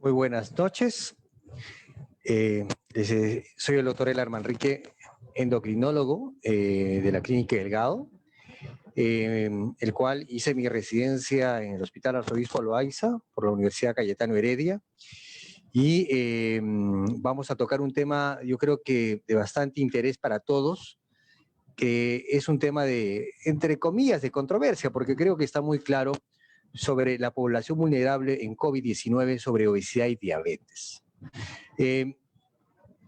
Muy buenas noches. Soy el doctor Elar Manrique, endocrinólogo de la Clínica Delgado, el cual hice mi residencia en el Hospital Arzobispo Loaiza por la Universidad Cayetano Heredia. Y vamos a tocar un tema, yo creo que de bastante interés para todos, que es un tema de, entre comillas, de controversia, porque creo que está muy claro sobre la población vulnerable en COVID-19, sobre obesidad y diabetes.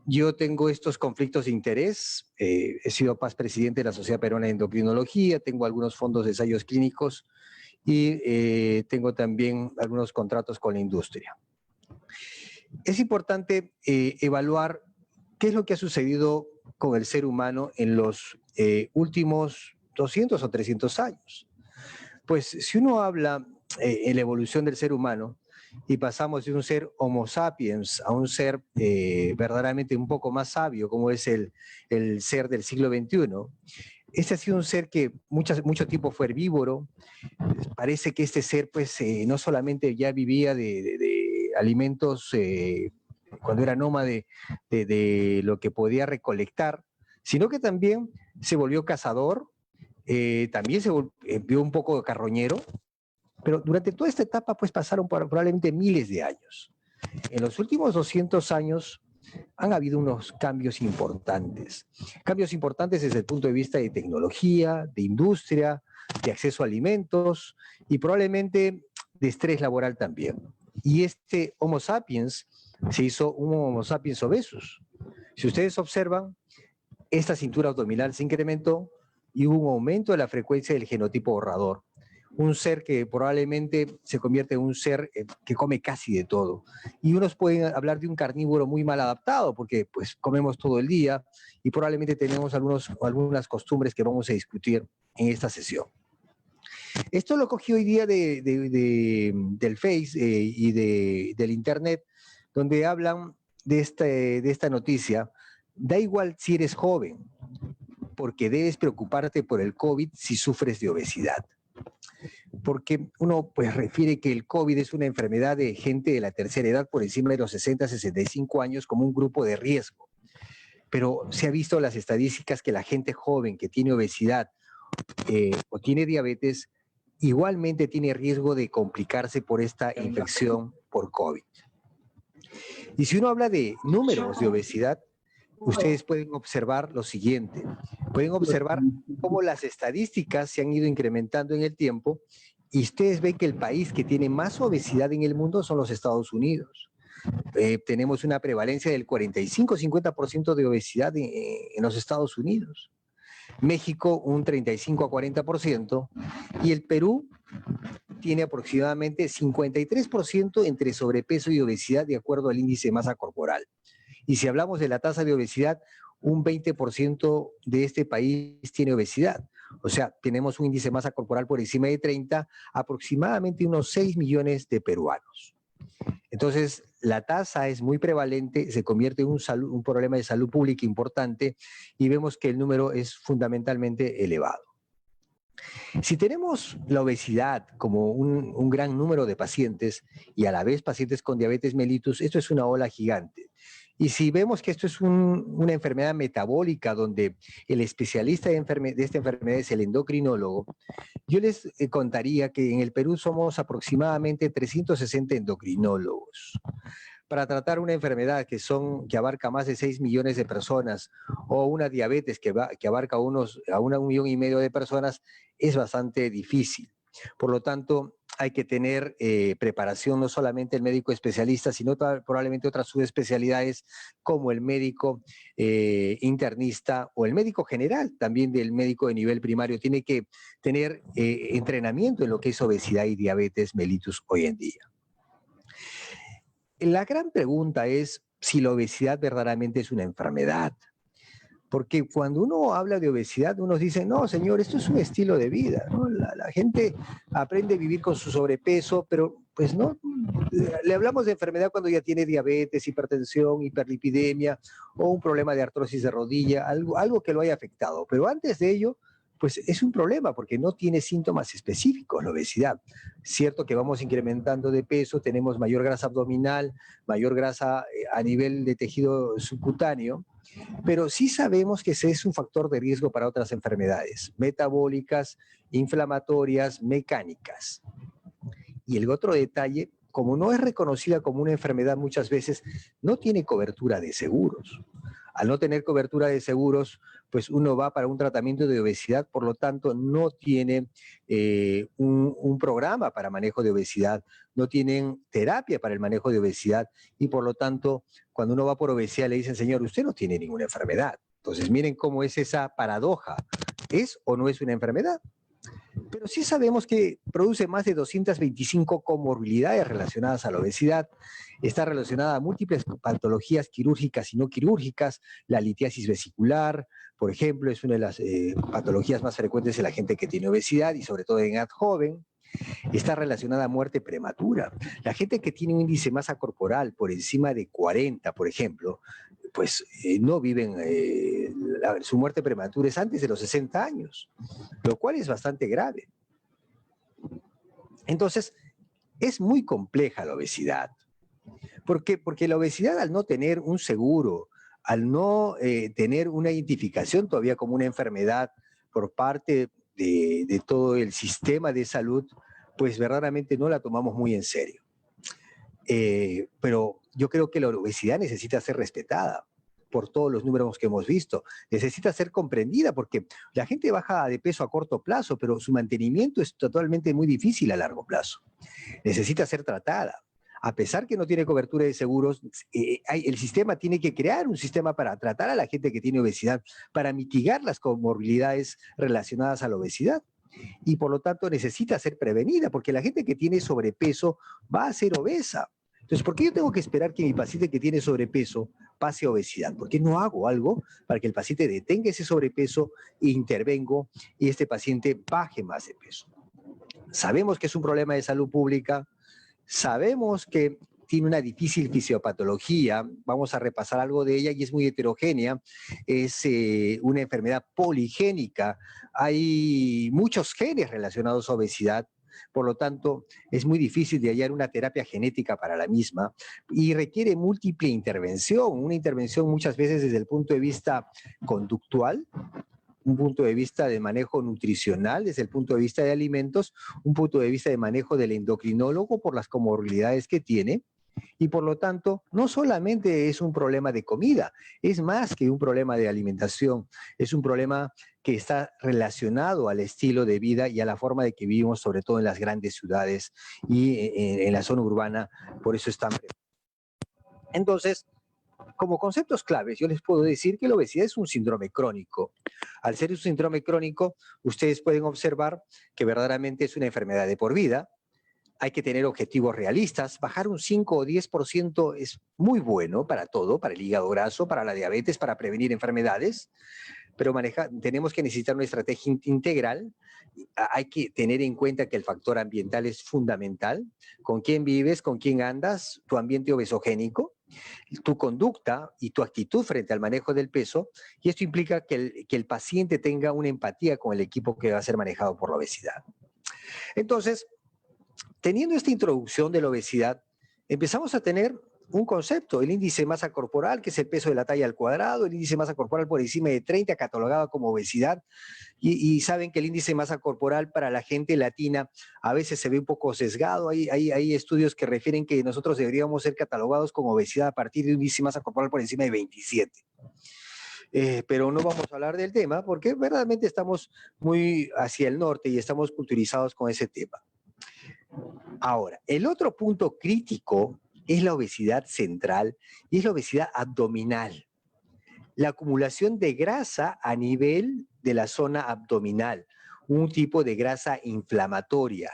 Yo tengo estos conflictos de interés, he sido presidente de la Sociedad Peruana de Endocrinología, tengo algunos fondos de ensayos clínicos y tengo también algunos contratos con la industria. Es importante evaluar qué es lo que ha sucedido con el ser humano en los últimos 200 o 300 años. Pues si uno habla en la evolución del ser humano y pasamos de un ser Homo sapiens a un ser verdaderamente un poco más sabio, como es el ser del siglo XXI, este ha sido un ser que mucho tiempo fue herbívoro. Parece que este ser pues no solamente ya vivía de alimentos cuando era nómade de lo que podía recolectar, sino que también se volvió cazador, también se vio un poco carroñero, pero durante toda esta etapa pues pasaron probablemente miles de años. En los últimos 200 años han habido unos cambios importantes desde el punto de vista de tecnología, de industria, de acceso a alimentos y probablemente de estrés laboral también. Y este Homo sapiens se hizo un Homo sapiens obesus. Si ustedes observan, esta cintura abdominal se incrementó y hubo un aumento de la frecuencia del genotipo borrador. Un ser que probablemente se convierte en un ser que come casi de todo. Y unos pueden hablar de un carnívoro muy mal adaptado, porque pues comemos todo el día y probablemente tenemos algunas costumbres que vamos a discutir en esta sesión. Esto lo cogí hoy día del Face y del Internet, donde hablan de esta noticia. Da igual si eres joven, porque debes preocuparte por el COVID si sufres de obesidad. Porque uno pues refiere que el COVID es una enfermedad de gente de la tercera edad por encima de los 60, 65 años como un grupo de riesgo. Pero se ha visto las estadísticas que la gente joven que tiene obesidad o tiene diabetes igualmente tiene riesgo de complicarse por esta infección por COVID. Y si uno habla de números de obesidad, ustedes pueden observar lo siguiente. Pueden observar cómo las estadísticas se han ido incrementando en el tiempo y ustedes ven que el país que tiene más obesidad en el mundo son los Estados Unidos. Tenemos una prevalencia del 45-50% de obesidad en los Estados Unidos. México un 35 a 40% y el Perú tiene aproximadamente 53% entre sobrepeso y obesidad de acuerdo al índice de masa corporal. Y si hablamos de la tasa de obesidad, un 20% de este país tiene obesidad. O sea, tenemos un índice de masa corporal por encima de 30, aproximadamente unos 6 millones de peruanos. Entonces, la tasa es muy prevalente, se convierte en un problema de salud pública importante y vemos que el número es fundamentalmente elevado. Si tenemos la obesidad como un gran número de pacientes y a la vez pacientes con diabetes mellitus, esto es una ola gigante. Y si vemos que esto es una enfermedad metabólica donde el especialista de esta enfermedad es el endocrinólogo, yo les contaría que en el Perú somos aproximadamente 360 endocrinólogos. Para tratar una enfermedad que abarca más de 6 millones de personas o una diabetes que abarca a 1,5 millones de personas es bastante difícil. Por lo tanto, hay que tener preparación no solamente el médico especialista, sino probablemente otras subespecialidades como el médico internista o el médico general, también del médico de nivel primario. Tiene que tener entrenamiento en lo que es obesidad y diabetes mellitus hoy en día. La gran pregunta es si la obesidad verdaderamente es una enfermedad. Porque cuando uno habla de obesidad, uno dice, no, señor, esto es un estilo de vida, ¿no? La gente aprende a vivir con su sobrepeso, pero pues no, le hablamos de enfermedad cuando ya tiene diabetes, hipertensión, hiperlipidemia o un problema de artrosis de rodilla, algo que lo haya afectado. Pero antes de ello, pues es un problema porque no tiene síntomas específicos la obesidad. Cierto que vamos incrementando de peso, tenemos mayor grasa abdominal, mayor grasa a nivel de tejido subcutáneo, pero sí sabemos que ese es un factor de riesgo para otras enfermedades metabólicas, inflamatorias, mecánicas. Y el otro detalle, como no es reconocida como una enfermedad muchas veces, no tiene cobertura de seguros. Al no tener cobertura de seguros, pues uno va para un tratamiento de obesidad, por lo tanto no tiene un programa para manejo de obesidad, no tienen terapia para el manejo de obesidad y por lo tanto cuando uno va por obesidad le dicen, señor, usted no tiene ninguna enfermedad. Entonces miren cómo es esa paradoja. ¿Es o no es una enfermedad? Pero sí sabemos que produce más de 225 comorbilidades relacionadas a la obesidad. Está relacionada a múltiples patologías quirúrgicas y no quirúrgicas. La litiasis vesicular, por ejemplo, es una de las patologías más frecuentes en la gente que tiene obesidad y sobre todo en edad joven. Está relacionada a muerte prematura. La gente que tiene un índice de masa corporal por encima de 40, por ejemplo, pues no viven, su muerte prematura es antes de los 60 años, lo cual es bastante grave. Entonces, es muy compleja la obesidad. ¿Por qué? Porque la obesidad, al no tener un seguro, al no tener una identificación todavía como una enfermedad por parte de todo el sistema de salud, pues verdaderamente no la tomamos muy en serio. Pero yo creo que la obesidad necesita ser respetada por todos los números que hemos visto. Necesita ser comprendida porque la gente baja de peso a corto plazo, pero su mantenimiento es totalmente muy difícil a largo plazo. Necesita ser tratada. A pesar que no tiene cobertura de seguros, el sistema tiene que crear un sistema para tratar a la gente que tiene obesidad, para mitigar las comorbilidades relacionadas a la obesidad. Y por lo tanto necesita ser prevenida, porque la gente que tiene sobrepeso va a ser obesa. Entonces, ¿por qué yo tengo que esperar que mi paciente que tiene sobrepeso pase a obesidad? ¿Por qué no hago algo para que el paciente detenga ese sobrepeso e intervengo y este paciente baje más de peso? Sabemos que es un problema de salud pública, sabemos que tiene una difícil fisiopatología, vamos a repasar algo de ella y es muy heterogénea, es una enfermedad poligénica, hay muchos genes relacionados a obesidad, por lo tanto es muy difícil de hallar una terapia genética para la misma y requiere múltiple intervención, una intervención muchas veces desde el punto de vista conductual, un punto de vista de manejo nutricional, desde el punto de vista de alimentos, un punto de vista de manejo del endocrinólogo por las comorbilidades que tiene. Y por lo tanto, no solamente es un problema de comida, es más que un problema de alimentación, es un problema que está relacionado al estilo de vida y a la forma de que vivimos, sobre todo en las grandes ciudades y en la zona urbana, por eso están. Entonces, como conceptos claves, yo les puedo decir que la obesidad es un síndrome crónico. Al ser un síndrome crónico, ustedes pueden observar que verdaderamente es una enfermedad de por vida. Hay que tener objetivos realistas. Bajar un 5 o 10% es muy bueno para todo, para el hígado graso, para la diabetes, para prevenir enfermedades. Pero tenemos que necesitar una estrategia integral. Hay que tener en cuenta que el factor ambiental es fundamental. Con quién vives, con quién andas, tu ambiente obesogénico, tu conducta y tu actitud frente al manejo del peso, y esto implica que el paciente tenga una empatía con el equipo que va a ser manejado por la obesidad. Entonces, teniendo esta introducción de la obesidad, empezamos a tener un concepto, el índice de masa corporal, que es el peso de la talla al cuadrado, el índice de masa corporal por encima de 30, catalogado como obesidad, y saben que el índice de masa corporal para la gente latina a veces se ve un poco sesgado, hay estudios que refieren que nosotros deberíamos ser catalogados como obesidad a partir de un índice de masa corporal por encima de 27. Pero no vamos a hablar del tema porque verdaderamente estamos muy hacia el norte y estamos culturizados con ese tema. Ahora, el otro punto crítico es la obesidad central y es la obesidad abdominal. La acumulación de grasa a nivel de la zona abdominal, un tipo de grasa inflamatoria,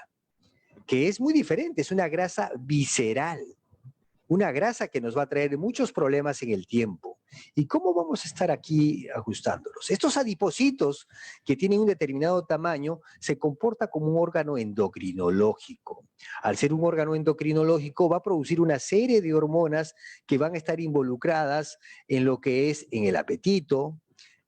que es muy diferente, es una grasa visceral, una grasa que nos va a traer muchos problemas en el tiempo. ¿Y cómo vamos a estar aquí ajustándolos? Estos adipocitos que tienen un determinado tamaño se comporta como un órgano endocrinológico. Al ser un órgano endocrinológico va a producir una serie de hormonas que van a estar involucradas en lo que es en el apetito,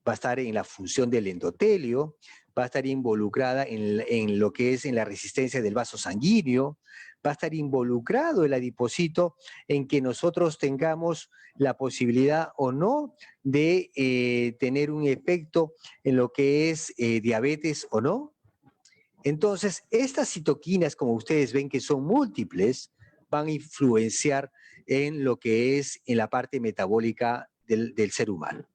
va a estar en la función del endotelio, va a estar involucrada en lo que es en la resistencia del vaso sanguíneo, va a estar involucrado el adipocito en que nosotros tengamos la posibilidad o no de tener un efecto en lo que es diabetes o no. Entonces, estas citoquinas, como ustedes ven que son múltiples, van a influenciar en lo que es en la parte metabólica del ser humano.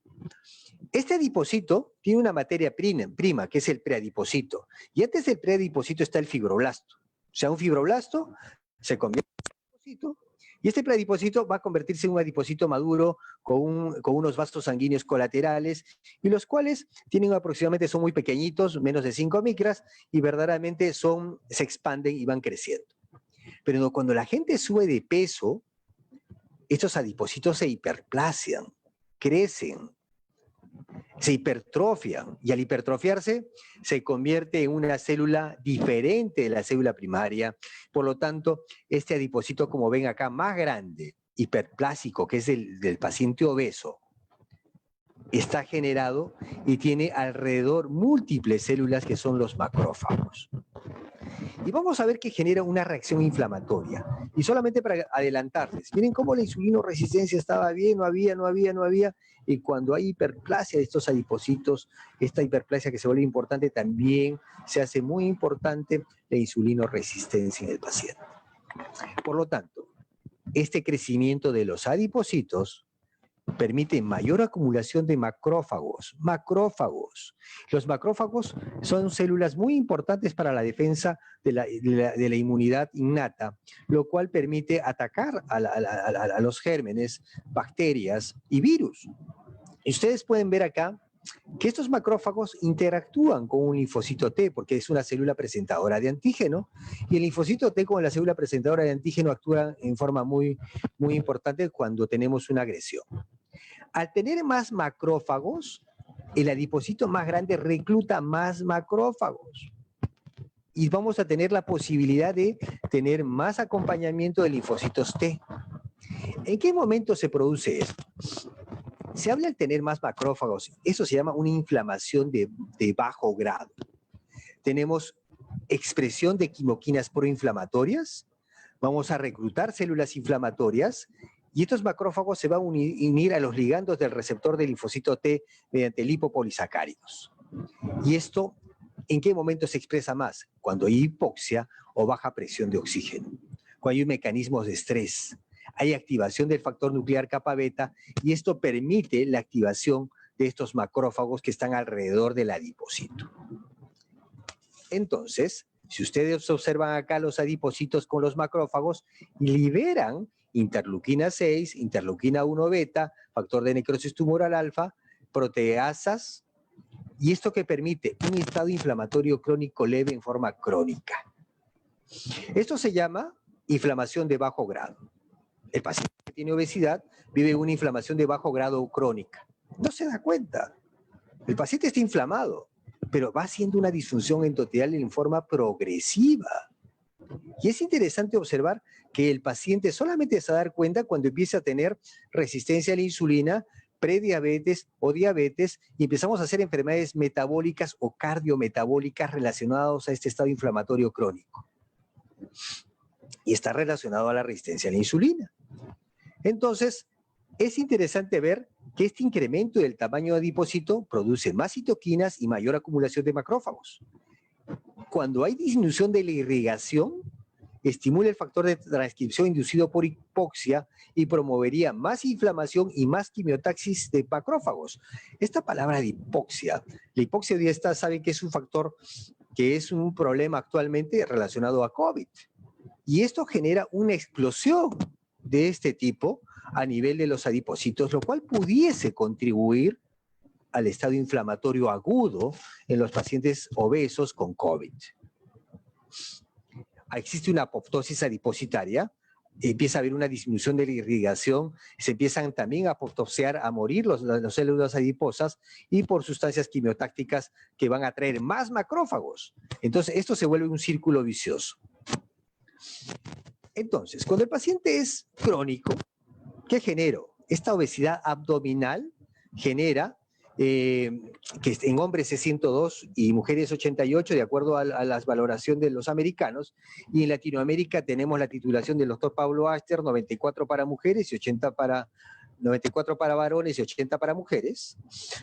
Este adipocito tiene una materia prima, que es el preadipocito. Y antes del preadipocito está el fibroblasto. O sea, un fibroblasto se convierte en un adipocito, y este preadipocito va a convertirse en un adipocito maduro con unos vasos sanguíneos colaterales, y los cuales tienen aproximadamente, son muy pequeñitos, menos de 5 micras, y verdaderamente se expanden y van creciendo. Pero cuando la gente sube de peso, estos adipocitos se hiperplasian, crecen, se hipertrofian, y al hipertrofiarse se convierte en una célula diferente de la célula primaria. Por lo tanto, este adipocito, como ven acá, más grande, hiperplásico, que es del paciente obeso, está generado y tiene alrededor múltiples células que son los macrófagos. Y vamos a ver que genera una reacción inflamatoria. Y solamente para adelantarles, miren cómo la insulinoresistencia estaba bien, no había. Y cuando hay hiperplasia de estos adipocitos, esta hiperplasia que se vuelve importante, también se hace muy importante la insulinoresistencia en el paciente. Por lo tanto, este crecimiento de los adipocitos permite mayor acumulación de macrófagos. Los macrófagos son células muy importantes para la defensa de la inmunidad innata, lo cual permite atacar a los gérmenes, bacterias y virus. Y ustedes pueden ver acá que estos macrófagos interactúan con un linfocito T, porque es una célula presentadora de antígeno, y el linfocito T con la célula presentadora de antígeno actúan en forma muy importante cuando tenemos una agresión. Al tener más macrófagos, el adipocito más grande recluta más macrófagos. Y vamos a tener la posibilidad de tener más acompañamiento de linfocitos T. ¿En qué momento se produce esto? Se habla al tener más macrófagos, eso se llama una inflamación de bajo grado. Tenemos expresión de quimoquinas proinflamatorias, vamos a reclutar células inflamatorias, y estos macrófagos se van a unir a los ligandos del receptor del linfocito T mediante lipopolisacáridos. ¿Y esto en qué momento se expresa más? Cuando hay hipoxia o baja presión de oxígeno, cuando hay mecanismos de estrés, hay activación del factor nuclear kappa beta, y esto permite la activación de estos macrófagos que están alrededor del adipocito. Entonces, si ustedes observan acá los adipocitos con los macrófagos, liberan interleuquina 6, interleuquina 1 beta, factor de necrosis tumoral alfa, proteasas, y esto que permite un estado inflamatorio crónico leve en forma crónica. Esto se llama inflamación de bajo grado. El paciente que tiene obesidad vive una inflamación de bajo grado crónica. No se da cuenta. El paciente está inflamado, pero va haciendo una disfunción endotelial en forma progresiva. Y es interesante observar que el paciente solamente se va a dar cuenta cuando empieza a tener resistencia a la insulina, prediabetes o diabetes, y empezamos a hacer enfermedades metabólicas o cardiometabólicas relacionadas a este estado inflamatorio crónico. Y está relacionado a la resistencia a la insulina. Entonces, es interesante ver que este incremento del tamaño de adipocito produce más citoquinas y mayor acumulación de macrófagos. Cuando hay disminución de la irrigación, estimula el factor de transcripción inducido por hipoxia y promovería más inflamación y más quimiotaxis de macrófagos. Esta palabra de hipoxia, la hipoxia hoy está, saben que es un factor que es un problema actualmente relacionado a COVID. Y esto genera una explosión de este tipo a nivel de los adipocitos, lo cual pudiese contribuir al estado inflamatorio agudo en los pacientes obesos con COVID. Existe una apoptosis adipositaria, empieza a haber una disminución de la irrigación, se empiezan también a apoptosear, a morir las células adiposas, y por sustancias quimiotácticas que van a traer más macrófagos. Entonces, esto se vuelve un círculo vicioso. Entonces, cuando el paciente es crónico, ¿qué genera? Esta obesidad abdominal genera que en hombres es 102 y mujeres 88, de acuerdo a la valoración de los americanos. Y en Latinoamérica tenemos la titulación del doctor Pablo Aster, 94 para mujeres y 94 para varones y 80 para mujeres.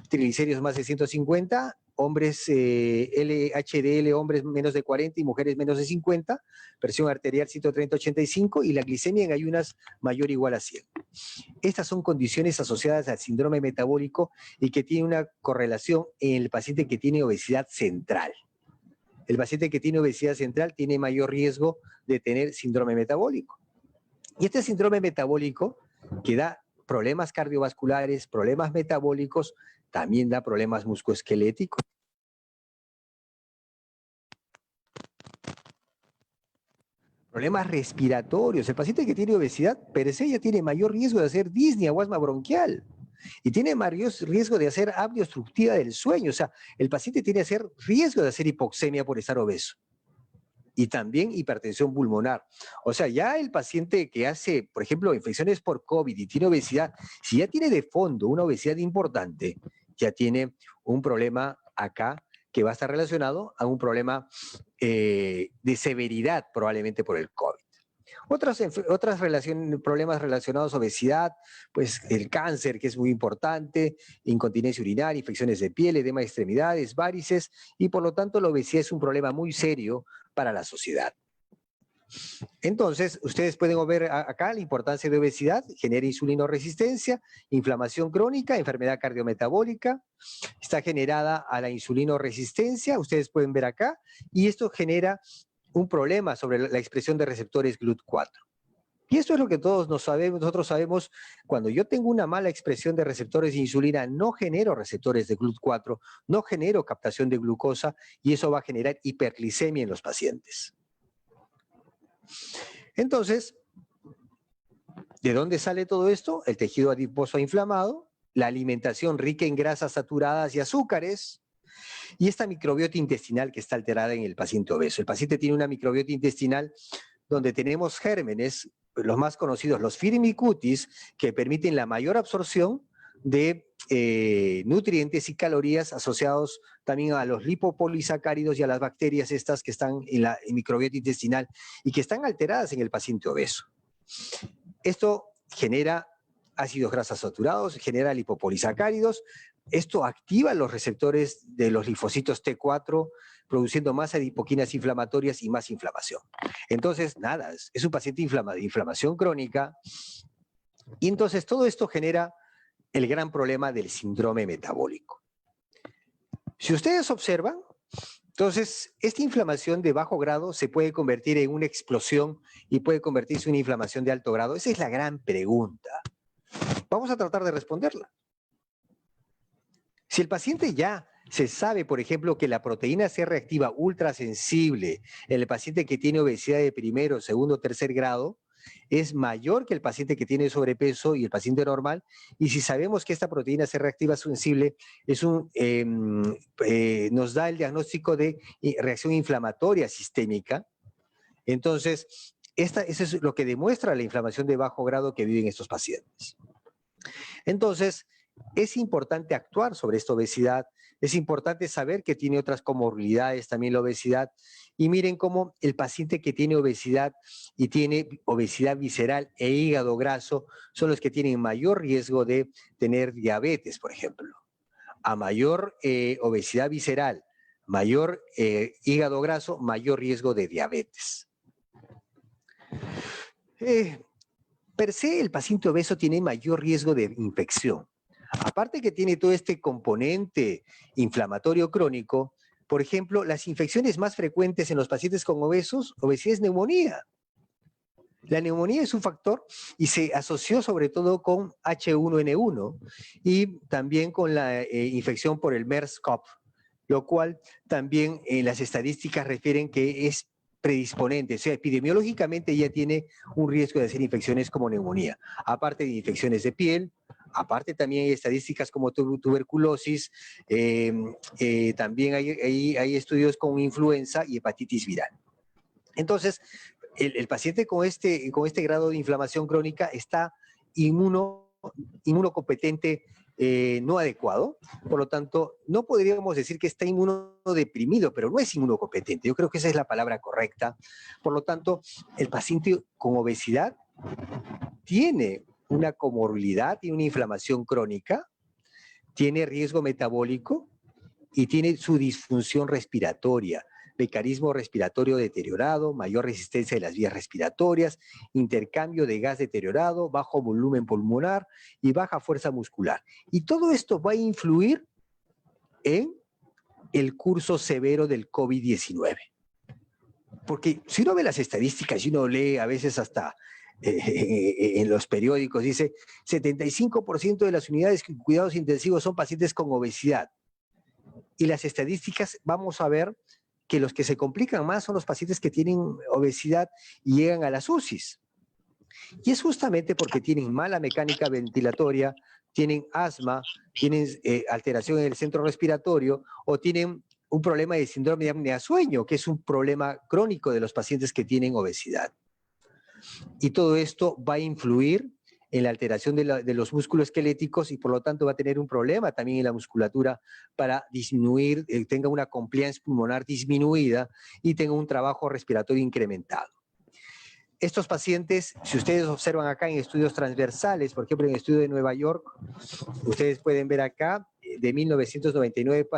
Triglicéridos más de 150, hombres HDL, hombres menos de 40 y mujeres menos de 50, presión arterial 130/85 y la glicemia en ayunas mayor o igual a 100. Estas son condiciones asociadas al síndrome metabólico y que tienen una correlación en el paciente que tiene obesidad central. El paciente que tiene obesidad central tiene mayor riesgo de tener síndrome metabólico. Y este síndrome metabólico, que da problemas cardiovasculares, problemas metabólicos, también da problemas musculoesqueléticos. Problemas respiratorios. El paciente que tiene obesidad, per se, ya tiene mayor riesgo de hacer disnea o asma bronquial. Y tiene mayor riesgo de hacer apnea obstructiva del sueño. O sea, el paciente tiene riesgo de hacer hipoxemia por estar obeso. Y también hipertensión pulmonar. O sea, ya el paciente que hace, por ejemplo, infecciones por COVID y tiene obesidad, si ya tiene de fondo una obesidad importante, ya tiene un problema acá que va a estar relacionado a un problema de severidad probablemente por el COVID. Otras problemas relacionados a obesidad, pues el cáncer, que es muy importante, incontinencia urinaria, infecciones de piel, edema de extremidades, varices, y por lo tanto la obesidad es un problema muy serio para la sociedad. Entonces, ustedes pueden ver acá la importancia de obesidad, genera insulinoresistencia, inflamación crónica, enfermedad cardiometabólica, está generada a la insulinoresistencia, ustedes pueden ver acá, y esto genera un problema sobre la expresión de receptores GLUT4. Y esto es lo que nosotros sabemos, cuando yo tengo una mala expresión de receptores de insulina, no genero receptores de GLUT4, no genero captación de glucosa, y eso va a generar hiperglicemia en los pacientes. Entonces, ¿de dónde sale todo esto? El tejido adiposo inflamado, la alimentación rica en grasas saturadas y azúcares, y esta microbiota intestinal que está alterada en el paciente obeso. El paciente tiene una microbiota intestinal donde tenemos gérmenes, los más conocidos, los firmicutes, que permiten la mayor absorción de nutrientes y calorías asociados también a los lipopolisacáridos y a las bacterias estas que están en la microbiota intestinal y que están alteradas en el paciente obeso. Esto genera ácidos grasos saturados, genera lipopolisacáridos, esto activa los receptores de los linfocitos T4, produciendo más adipoquinas inflamatorias y más inflamación. Entonces, nada, es un paciente de inflamación crónica, y entonces todo esto genera el gran problema del síndrome metabólico. Si ustedes observan, entonces, esta inflamación de bajo grado se puede convertir en una explosión y puede convertirse en una inflamación de alto grado. Esa es la gran pregunta. Vamos a tratar de responderla. Si el paciente ya se sabe, por ejemplo, que la proteína C reactiva ultrasensible en el paciente que tiene obesidad de primero, segundo, tercer grado, es mayor que el paciente que tiene sobrepeso y el paciente normal, y si sabemos que esta proteína C reactiva sensible nos da el diagnóstico de reacción inflamatoria sistémica, entonces eso es lo que demuestra la inflamación de bajo grado que viven estos pacientes. Entonces, es importante actuar sobre esta obesidad, es importante saber que tiene otras comorbilidades también la obesidad, y miren cómo el paciente que tiene obesidad y tiene obesidad visceral e hígado graso son los que tienen mayor riesgo de tener diabetes, por ejemplo. A mayor obesidad visceral, mayor hígado graso, mayor riesgo de diabetes. Per se, el paciente obeso tiene mayor riesgo de infección. Aparte que tiene todo este componente inflamatorio crónico, por ejemplo, las infecciones más frecuentes en los pacientes con obesidad es neumonía. La neumonía es un factor y se asoció sobre todo con H1N1 y también con la infección por el MERS-CoV, lo cual también las estadísticas refieren que es predisponente, o sea, epidemiológicamente ya tiene un riesgo de hacer infecciones como neumonía, aparte de infecciones de piel, aparte también hay estadísticas como tuberculosis, también hay estudios con influenza y hepatitis viral. Entonces, el paciente con este grado de inflamación crónica está inmunocompetente no adecuado. Por lo tanto, no podríamos decir que está inmunodeprimido, pero no es inmunocompetente. Yo creo que esa es la palabra correcta. Por lo tanto, el paciente con obesidad tiene una comorbilidad y una inflamación crónica, tiene riesgo metabólico y tiene su disfunción respiratoria, mecanismo respiratorio deteriorado, mayor resistencia de las vías respiratorias, intercambio de gas deteriorado, bajo volumen pulmonar y baja fuerza muscular. Y todo esto va a influir en el curso severo del COVID-19. Porque si uno ve las estadísticas y uno lee a veces hasta en los periódicos, dice 75% de las unidades de cuidados intensivos son pacientes con obesidad. Y las estadísticas vamos a ver que los que se complican más son los pacientes que tienen obesidad y llegan a las UCIs. Y es justamente porque tienen mala mecánica ventilatoria, tienen asma, tienen alteración en el centro respiratorio o tienen un problema de síndrome de apnea-sueño, que es un problema crónico de los pacientes que tienen obesidad. Y todo esto va a influir en la alteración de los músculos esqueléticos y por lo tanto va a tener un problema también en la musculatura para disminuir, tenga una compliance pulmonar disminuida y tenga un trabajo respiratorio incrementado. Estos pacientes, si ustedes observan acá en estudios transversales, por ejemplo en el estudio de Nueva York, ustedes pueden ver acá de 1999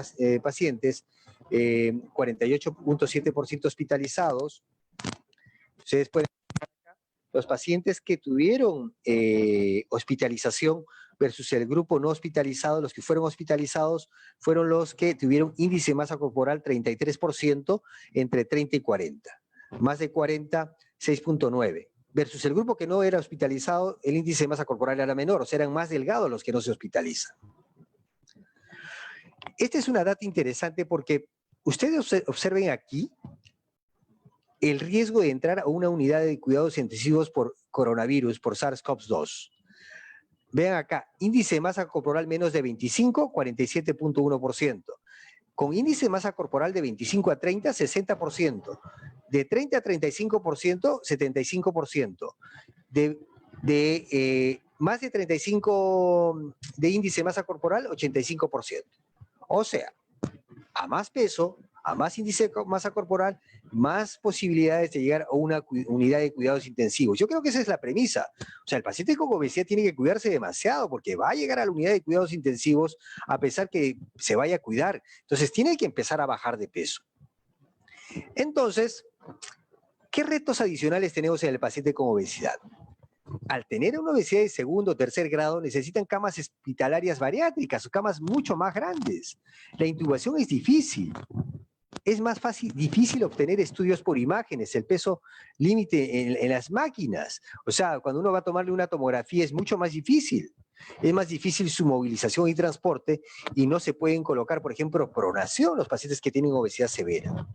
pacientes, 48.7% hospitalizados. Ustedes pueden los pacientes que tuvieron hospitalización versus el grupo no hospitalizado, los que fueron hospitalizados fueron los que tuvieron índice de masa corporal 33% entre 30 y 40. Más de 40, 6.9. Versus el grupo que no era hospitalizado, el índice de masa corporal era menor, o sea, eran más delgados los que no se hospitalizan. Esta es una data interesante porque ustedes observen aquí el riesgo de entrar a una unidad de cuidados intensivos por coronavirus, por SARS-CoV-2. Vean acá, índice de masa corporal menos de 25, 47.1%. Con índice de masa corporal de 25 a 30, 60%. De 30 a 35%, 75%. Más de 35 de índice de masa corporal, 85%. O sea, a más peso, a más índice de masa corporal, más posibilidades de llegar a una unidad de cuidados intensivos. Yo creo que esa es la premisa. O sea, el paciente con obesidad tiene que cuidarse demasiado porque va a llegar a la unidad de cuidados intensivos a pesar que se vaya a cuidar. Entonces, tiene que empezar a bajar de peso. Entonces, ¿qué retos adicionales tenemos en el paciente con obesidad? Al tener una obesidad de segundo o tercer grado, necesitan camas hospitalarias bariátricas o camas mucho más grandes. La intubación es difícil. Es más difícil obtener estudios por imágenes, el peso límite en las máquinas. O sea, cuando uno va a tomarle una tomografía es mucho más difícil. Es más difícil su movilización y transporte y no se pueden colocar, por ejemplo, pronación los pacientes que tienen obesidad severa.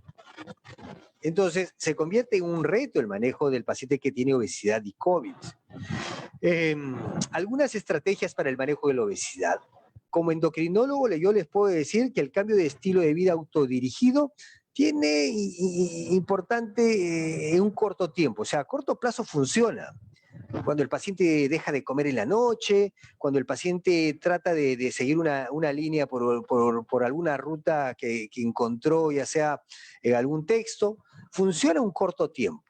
Entonces, se convierte en un reto el manejo del paciente que tiene obesidad y COVID. Algunas estrategias para el manejo de la obesidad. Como endocrinólogo, yo les puedo decir que el cambio de estilo de vida autodirigido tiene importante en un corto tiempo, o sea, a corto plazo funciona. Cuando el paciente deja de comer en la noche, cuando el paciente trata de seguir una línea por alguna ruta que encontró, ya sea en algún texto, funciona un corto tiempo.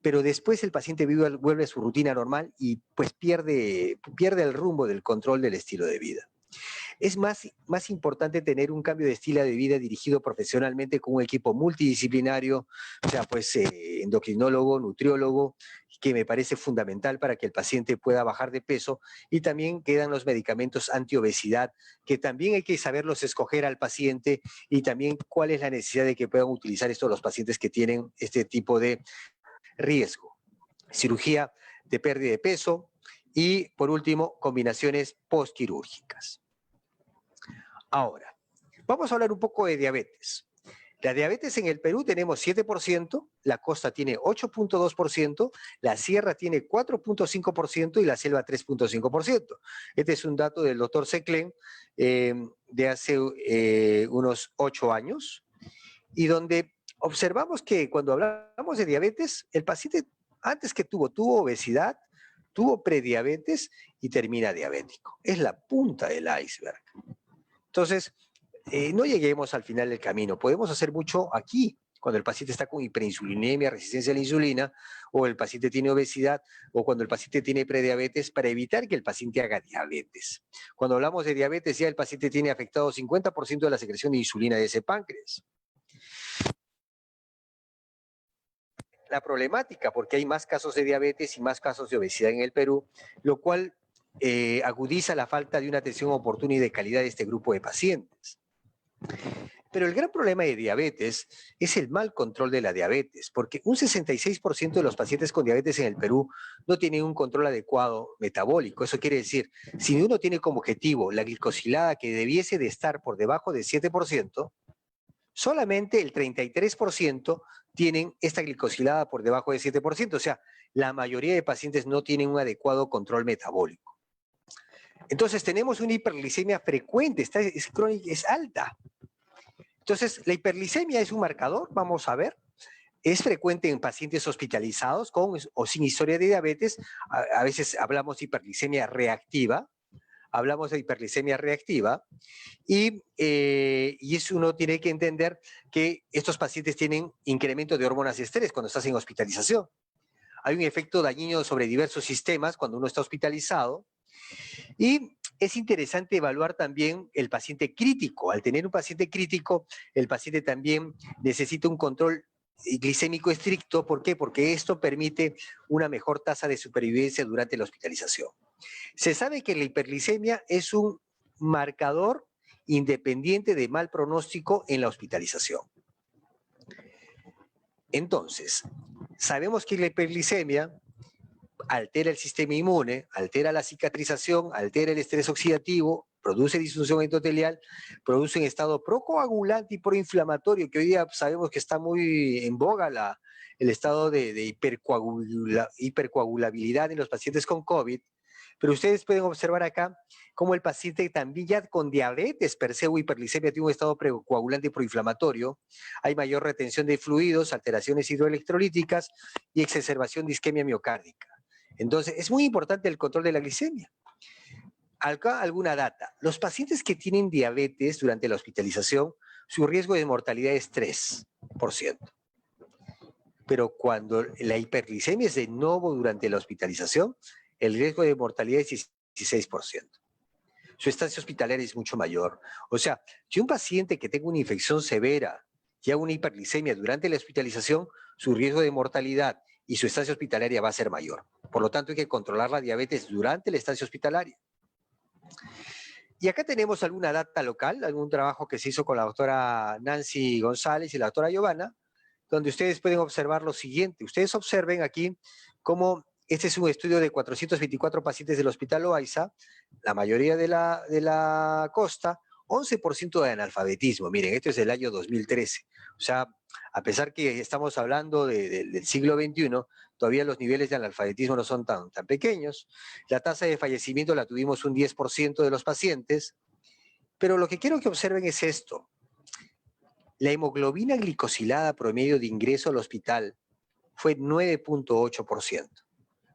Pero después el paciente vuelve a su rutina normal y pues pierde el rumbo del control del estilo de vida. Es más importante tener un cambio de estilo de vida dirigido profesionalmente con un equipo multidisciplinario, o sea, pues endocrinólogo, nutriólogo, que me parece fundamental para que el paciente pueda bajar de peso, y también quedan los medicamentos antiobesidad, que también hay que saberlos escoger al paciente y también cuál es la necesidad de que puedan utilizar esto los pacientes que tienen este tipo de riesgo. Cirugía de pérdida de peso y, por último, combinaciones postquirúrgicas. Ahora, vamos a hablar un poco de diabetes. La diabetes en el Perú tenemos 7%, la costa tiene 8.2%, la sierra tiene 4.5% y la selva 3.5%. Este es un dato del doctor Seclen de hace unos 8 años, y donde observamos que cuando hablamos de diabetes, el paciente antes que tuvo obesidad, tuvo prediabetes y termina diabético. Es la punta del iceberg. Entonces, no lleguemos al final del camino. Podemos hacer mucho aquí, cuando el paciente está con hiperinsulinemia, resistencia a la insulina, o el paciente tiene obesidad, o cuando el paciente tiene prediabetes, para evitar que el paciente haga diabetes. Cuando hablamos de diabetes, ya el paciente tiene afectado 50% de la secreción de insulina de ese páncreas. La problemática, porque hay más casos de diabetes y más casos de obesidad en el Perú, lo cual agudiza la falta de una atención oportuna y de calidad de este grupo de pacientes. Pero el gran problema de diabetes es el mal control de la diabetes, porque un 66% de los pacientes con diabetes en el Perú no tienen un control adecuado metabólico. Eso quiere decir, si uno tiene como objetivo la glicosilada que debiese de estar por debajo del 7%, solamente el 33% tienen esta glicosilada por debajo del 7%. O sea, la mayoría de pacientes no tienen un adecuado control metabólico. Entonces tenemos una hiperglicemia frecuente, es crónica, es alta. Entonces, la hiperglicemia es un marcador, vamos a ver. Es frecuente en pacientes hospitalizados con o sin historia de diabetes. A veces hablamos de hiperglicemia reactiva. Y eso uno tiene que entender que estos pacientes tienen incremento de hormonas de estrés cuando estás en hospitalización. Hay un efecto dañino sobre diversos sistemas cuando uno está hospitalizado. Y es interesante evaluar también el paciente crítico. Al tener un paciente crítico, el paciente también necesita un control glicémico estricto. ¿Por qué? Porque esto permite una mejor tasa de supervivencia durante la hospitalización. Se sabe que la hiperglicemia es un marcador independiente de mal pronóstico en la hospitalización. Entonces, sabemos que la hiperglicemia altera el sistema inmune, altera la cicatrización, altera el estrés oxidativo, produce disfunción endotelial, produce un estado procoagulante y proinflamatorio, que hoy día sabemos que está muy en boga el estado de hipercoagulabilidad en los pacientes con COVID. Pero ustedes pueden observar acá cómo el paciente también ya con diabetes per se o hiperglicemia tiene un estado precoagulante y proinflamatorio. Hay mayor retención de fluidos, alteraciones hidroelectrolíticas y exacerbación de isquemia miocárdica. Entonces, es muy importante el control de la glicemia. Acá alguna data. Los pacientes que tienen diabetes durante la hospitalización, su riesgo de mortalidad es 3%. Pero cuando la hiperglicemia es de nuevo durante la hospitalización, el riesgo de mortalidad es 16%. Su estancia hospitalaria es mucho mayor. O sea, si un paciente que tenga una infección severa y haga una hiperglicemia durante la hospitalización, su riesgo de mortalidad y su estancia hospitalaria va a ser mayor. Por lo tanto, hay que controlar la diabetes durante la estancia hospitalaria. Y acá tenemos alguna data local, algún trabajo que se hizo con la doctora Nancy González y la doctora Giovanna, donde ustedes pueden observar lo siguiente. Ustedes observen aquí cómo este es un estudio de 424 pacientes del Hospital Loaiza, la mayoría de la costa, 11% de analfabetismo. Miren, esto es del año 2013. O sea, a pesar que estamos hablando del siglo XXI, todavía los niveles de analfabetismo no son tan pequeños. La tasa de fallecimiento la tuvimos un 10% de los pacientes. Pero lo que quiero que observen es esto. La hemoglobina glicosilada promedio de ingreso al hospital fue 9.8%,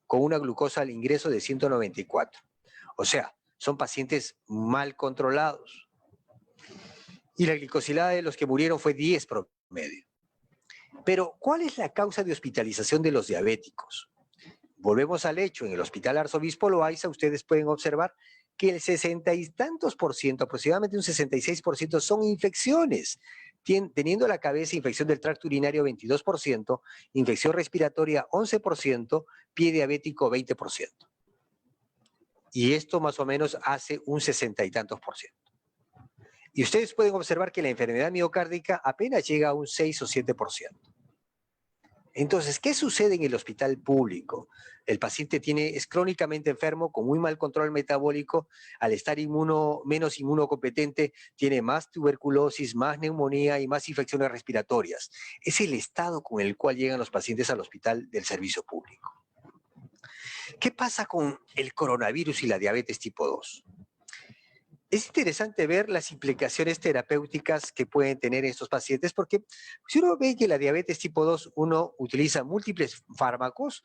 con una glucosa al ingreso de 194. O sea, son pacientes mal controlados. Y la glicosilada de los que murieron fue 10 promedio. Pero, ¿cuál es la causa de hospitalización de los diabéticos? Volvemos al hecho, en el Hospital Arzobispo Loaiza, ustedes pueden observar que el 60 y tantos por ciento, aproximadamente un 66%, son infecciones, teniendo a la cabeza infección del tracto urinario 22%, infección respiratoria 11%, pie diabético 20%. Y esto más o menos hace un 60 y tantos por ciento. Y ustedes pueden observar que la enfermedad miocárdica apenas llega a un 6 o 7%. Entonces, ¿qué sucede en el hospital público? El paciente es crónicamente enfermo, con muy mal control metabólico, al estar menos inmunocompetente, tiene más tuberculosis, más neumonía y más infecciones respiratorias. Es el estado con el cual llegan los pacientes al hospital del servicio público. ¿Qué pasa con el coronavirus y la diabetes tipo 2? Es interesante ver las implicaciones terapéuticas que pueden tener estos pacientes, porque si uno ve que la diabetes tipo 2, uno utiliza múltiples fármacos,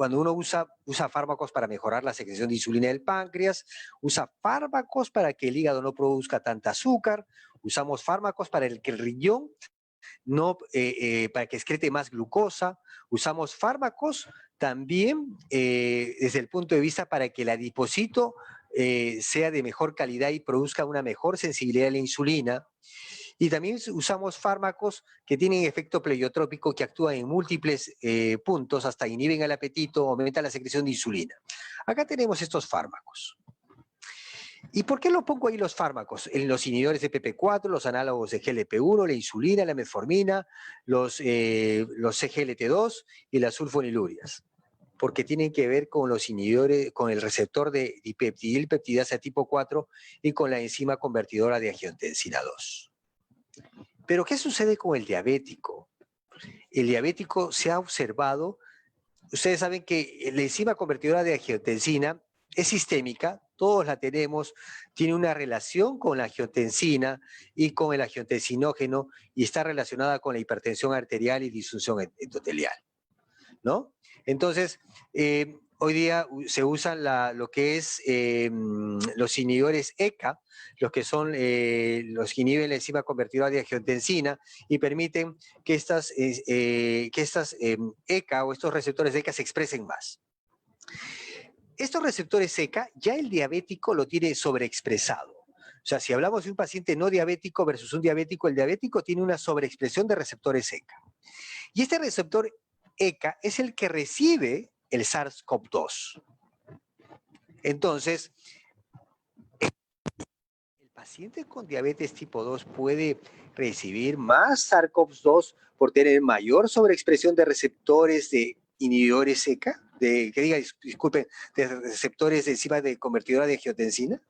cuando uno usa fármacos para mejorar la secreción de insulina del páncreas, usa fármacos para que el hígado no produzca tanta azúcar, usamos fármacos para que el riñón no, para que excrete más glucosa, usamos fármacos también desde el punto de vista para que el adipocito sea de mejor calidad y produzca una mejor sensibilidad a la insulina. Y también usamos fármacos que tienen efecto pleiotrópico que actúan en múltiples puntos, hasta inhiben el apetito, aumentan la secreción de insulina. Acá tenemos estos fármacos. ¿Y por qué lo pongo ahí los fármacos? En los inhibidores de PP4, los análogos de GLP-1, la insulina, la metformina, los CGLT2 y las sulfonilurias. Porque tienen que ver con los inhibidores, con el receptor de dipeptidilpeptidasa tipo 4 y con la enzima convertidora de angiotensina 2. Pero ¿qué sucede con el diabético? El diabético se ha observado, ustedes saben que la enzima convertidora de angiotensina es sistémica, todos la tenemos, tiene una relación con la angiotensina y con el angiotensinógeno y está relacionada con la hipertensión arterial y disfunción endotelial, ¿no? Entonces, hoy día se usan lo que es los inhibidores ECA, los que son los que inhiben la enzima convertidora de angiotensina y permiten que estas ECA o estos receptores ECA se expresen más. Estos receptores ECA ya el diabético lo tiene sobreexpresado. O sea, si hablamos de un paciente no diabético versus un diabético, el diabético tiene una sobreexpresión de receptores ECA. Y este receptor ECA es el que recibe el SARS-CoV-2. Entonces, el paciente con diabetes tipo 2 puede recibir más SARS-CoV-2 por tener mayor sobreexpresión de receptores de inhibidores ECA, disculpen, de receptores de enzima de convertidora de angiotensina.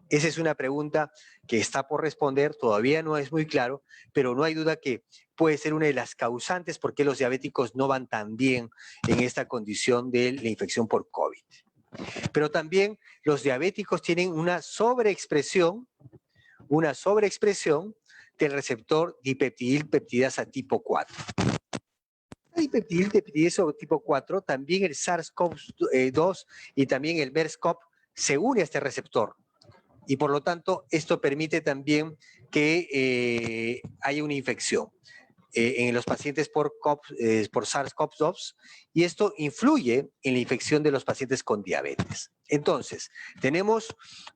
Esa es una pregunta que está por responder, todavía no es muy claro, pero no hay duda que puede ser una de las causantes por qué los diabéticos no van tan bien en esta condición de la infección por COVID. Pero también los diabéticos tienen una sobreexpresión del receptor dipeptidilpeptidasa tipo 4. La dipeptidilpeptidasa tipo 4, también el SARS-CoV-2 y también el MERS-CoV se une a este receptor. Y por lo tanto, esto permite también que haya una infección en los pacientes por SARS-CoV-2 y esto influye en la infección de los pacientes con diabetes. Entonces, tenemos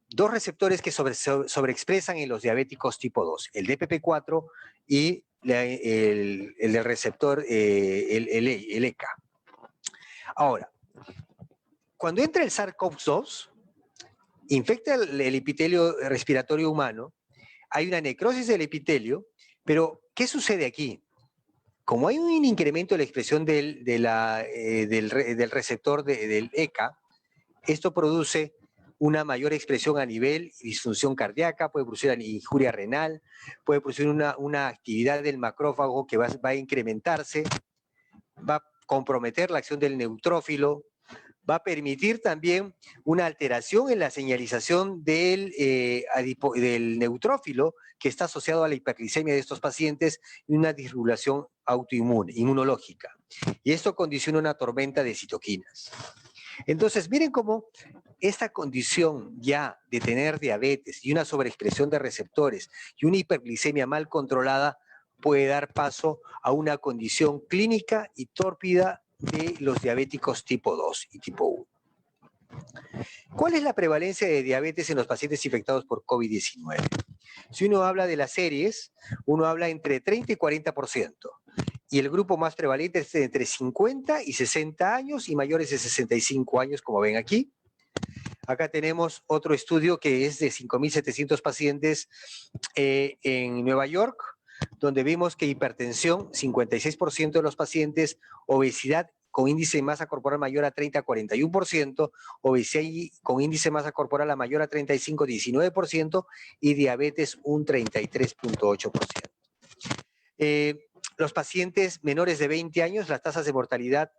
dos receptores que sobreexpresan en los diabéticos tipo 2, el DPP4 y el receptor, el ECA. Ahora, cuando entra el SARS-CoV-2, infecta el epitelio respiratorio humano, hay una necrosis del epitelio, pero ¿qué sucede aquí? Como hay un incremento de la expresión del receptor del ECA, esto produce una mayor expresión a nivel disfunción cardíaca, puede producir injuria renal, puede producir una actividad del macrófago que va a incrementarse, va a comprometer la acción del neutrófilo, va a permitir también una alteración en la señalización del neutrófilo que está asociado a la hiperglicemia de estos pacientes y una disregulación autoinmune, inmunológica. Y esto condiciona una tormenta de citoquinas. Entonces, miren cómo esta condición ya de tener diabetes y una sobreexpresión de receptores y una hiperglicemia mal controlada puede dar paso a una condición clínica y tórpida de los diabéticos tipo 2 y tipo 1. ¿Cuál es la prevalencia de diabetes en los pacientes infectados por COVID-19? Si uno habla de las series, uno habla entre 30 y 40%. Y el grupo más prevalente es entre 50 y 60 años y mayores de 65 años, como ven aquí. Acá tenemos otro estudio que es de 5.700 pacientes en Nueva York, donde vimos que hipertensión, 56% de los pacientes, obesidad con índice de masa corporal mayor a 30 a 41%, obesidad con índice de masa corporal a mayor a 35, 19%, y diabetes un 33.8%. Los pacientes menores de 20 años, las tasas de mortalidad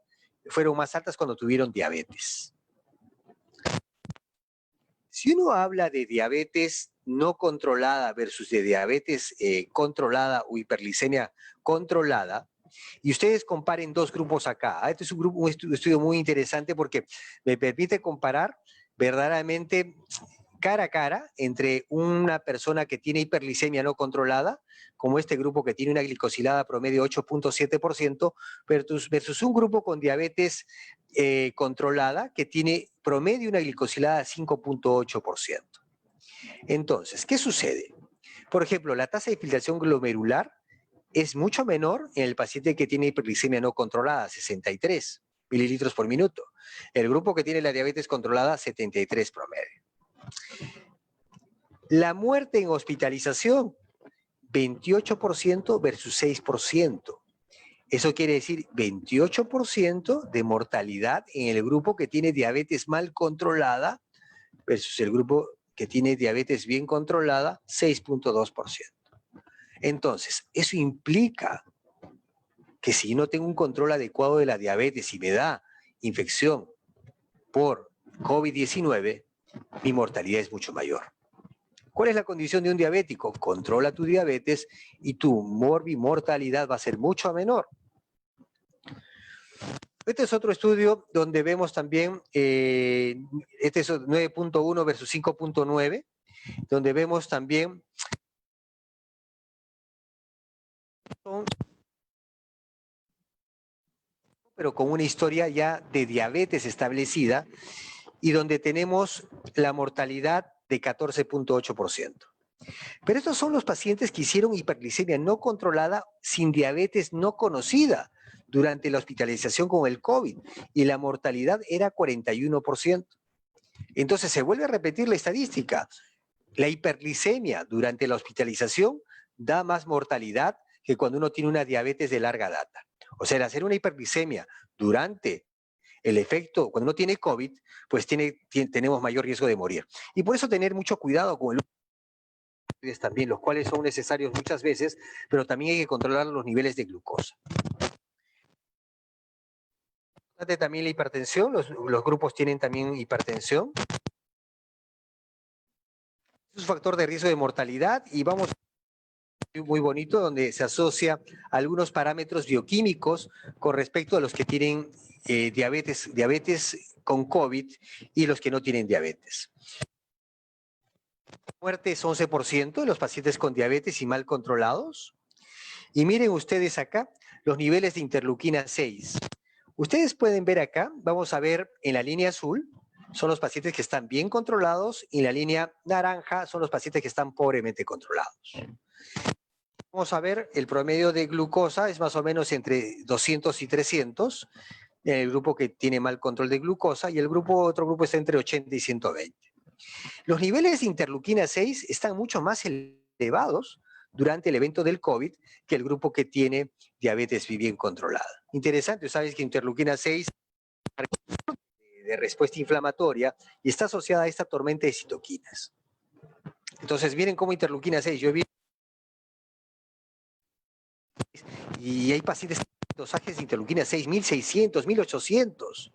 fueron más altas cuando tuvieron diabetes. Si uno habla de diabetes no controlada versus de diabetes controlada o hiperglicemia controlada, Y ustedes comparen dos grupos acá. Este es un estudio muy interesante porque me permite comparar verdaderamente cara a cara entre una persona que tiene hiperglicemia no controlada, como este grupo que tiene una glicosilada promedio 8.7%, versus un grupo con diabetes controlada que tiene promedio una glicosilada 5.8%. Entonces, ¿qué sucede? Por ejemplo, la tasa de filtración glomerular es mucho menor en el paciente que tiene hiperglicemia no controlada, 63 mililitros por minuto. El grupo que tiene la diabetes controlada, 73 promedio. La muerte en hospitalización, 28% versus 6%. Eso quiere decir 28% de mortalidad en el grupo que tiene diabetes mal controlada versus el grupo que tiene diabetes bien controlada, 6.2%. Entonces, eso implica que si no tengo un control adecuado de la diabetes y me da infección por COVID-19, mi mortalidad es mucho mayor. ¿Cuál es la condición de un diabético? Controla tu diabetes y tu mortalidad va a ser mucho menor. Este es otro estudio donde vemos también, este es 9.1 versus 5.9, donde vemos también pero con una historia ya de diabetes establecida y donde tenemos la mortalidad de 14.8%. Pero estos son los pacientes que hicieron hiperglicemia no controlada sin diabetes no conocida durante la hospitalización con el COVID y la mortalidad era 41%. Entonces se vuelve a repetir la estadística. La hiperglicemia durante la hospitalización da más mortalidad que cuando uno tiene una diabetes de larga data. O sea, el hacer una hiperglicemia durante el efecto, cuando uno tiene COVID, pues tenemos mayor riesgo de morir. Y por eso tener mucho cuidado con el también, los cuales son necesarios muchas veces, pero también hay que controlar los niveles de glucosa. También la hipertensión, los grupos tienen también hipertensión. Es un factor de riesgo de mortalidad y vamos muy bonito donde se asocia algunos parámetros bioquímicos con respecto a los que tienen diabetes con COVID y los que no tienen diabetes. Muerte es 11% de los pacientes con diabetes y mal controlados. Y miren ustedes acá los niveles de interleuquina 6. Ustedes pueden ver acá, vamos a ver en la línea azul, son los pacientes que están bien controlados y en la línea naranja son los pacientes que están pobremente controlados. Vamos a ver, el promedio de glucosa es más o menos entre 200 y 300, en el grupo que tiene mal control de glucosa, y otro grupo está entre 80 y 120. Los niveles de interleuquina 6 están mucho más elevados durante el evento del COVID que el grupo que tiene diabetes bien controlada. Interesante, sabes que interleuquina 6 de respuesta inflamatoria y está asociada a esta tormenta de citoquinas. Entonces, miren cómo interleuquina 6, yo he visto y hay pacientes con dosajes de interleuquina 6, 1600, 1800.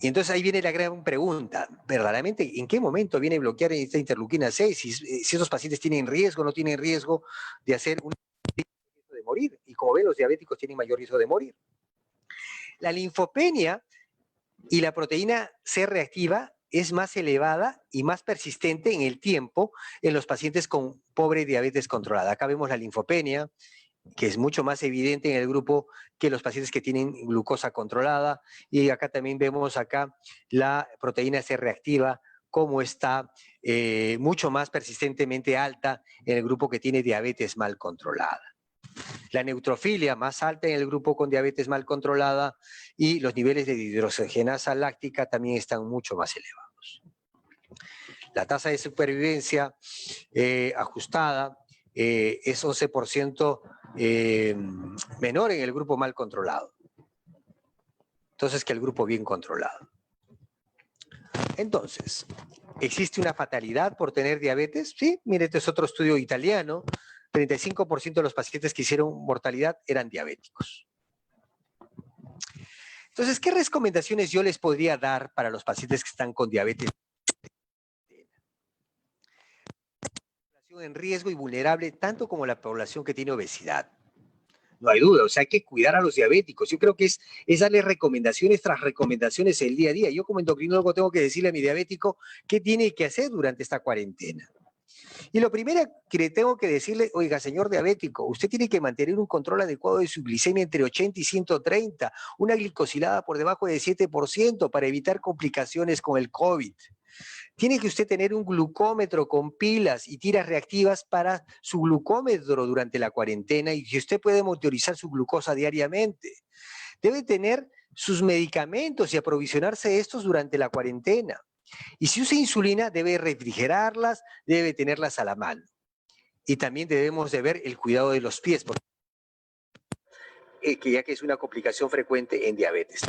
Y entonces ahí viene la gran pregunta, verdaderamente, ¿en qué momento viene a bloquear esta interleuquina 6? Si esos pacientes tienen riesgo o no tienen riesgo de hacer un riesgo de morir. Y como ven, los diabéticos tienen mayor riesgo de morir. La linfopenia y la proteína C reactiva es más elevada y más persistente en el tiempo en los pacientes con pobre diabetes controlada. Acá vemos la linfopenia, que es mucho más evidente en el grupo que los pacientes que tienen glucosa controlada. Y acá también vemos acá la proteína C reactiva, cómo está mucho más persistentemente alta en el grupo que tiene diabetes mal controlada. La neutrofilia más alta en el grupo con diabetes mal controlada y los niveles de hidrogenasa láctica también están mucho más elevados. La tasa de supervivencia ajustada es 11% menor en el grupo mal controlado. Entonces, que el grupo bien controlado. Entonces, ¿existe una fatalidad por tener diabetes? Sí, mire, este es otro estudio italiano. 35% de los pacientes que hicieron mortalidad eran diabéticos. Entonces, ¿qué recomendaciones yo les podría dar para los pacientes que están con diabetes? En riesgo y vulnerable, tanto como la población que tiene obesidad. no hay duda. O sea, hay que cuidar a los diabéticos. Yo creo que es darle recomendaciones tras recomendaciones el día a día. Yo como endocrinólogo tengo que decirle a mi diabético qué tiene que hacer durante esta cuarentena. Y lo primero que le tengo que decirle, oiga, señor diabético, usted tiene que mantener un control adecuado de su glicemia entre 80 y 130, una glicosilada por debajo de 7% para evitar complicaciones con el COVID. Tiene que usted tener un glucómetro con pilas y tiras reactivas para su glucómetro durante la cuarentena y que usted puede monitorizar su glucosa diariamente. Debe tener sus medicamentos y aprovisionarse de estos durante la cuarentena. Y si usa insulina, debe refrigerarlas, debe tenerlas a la mano. Y también debemos de ver el cuidado de los pies, porque, ya que es una complicación frecuente en diabetes.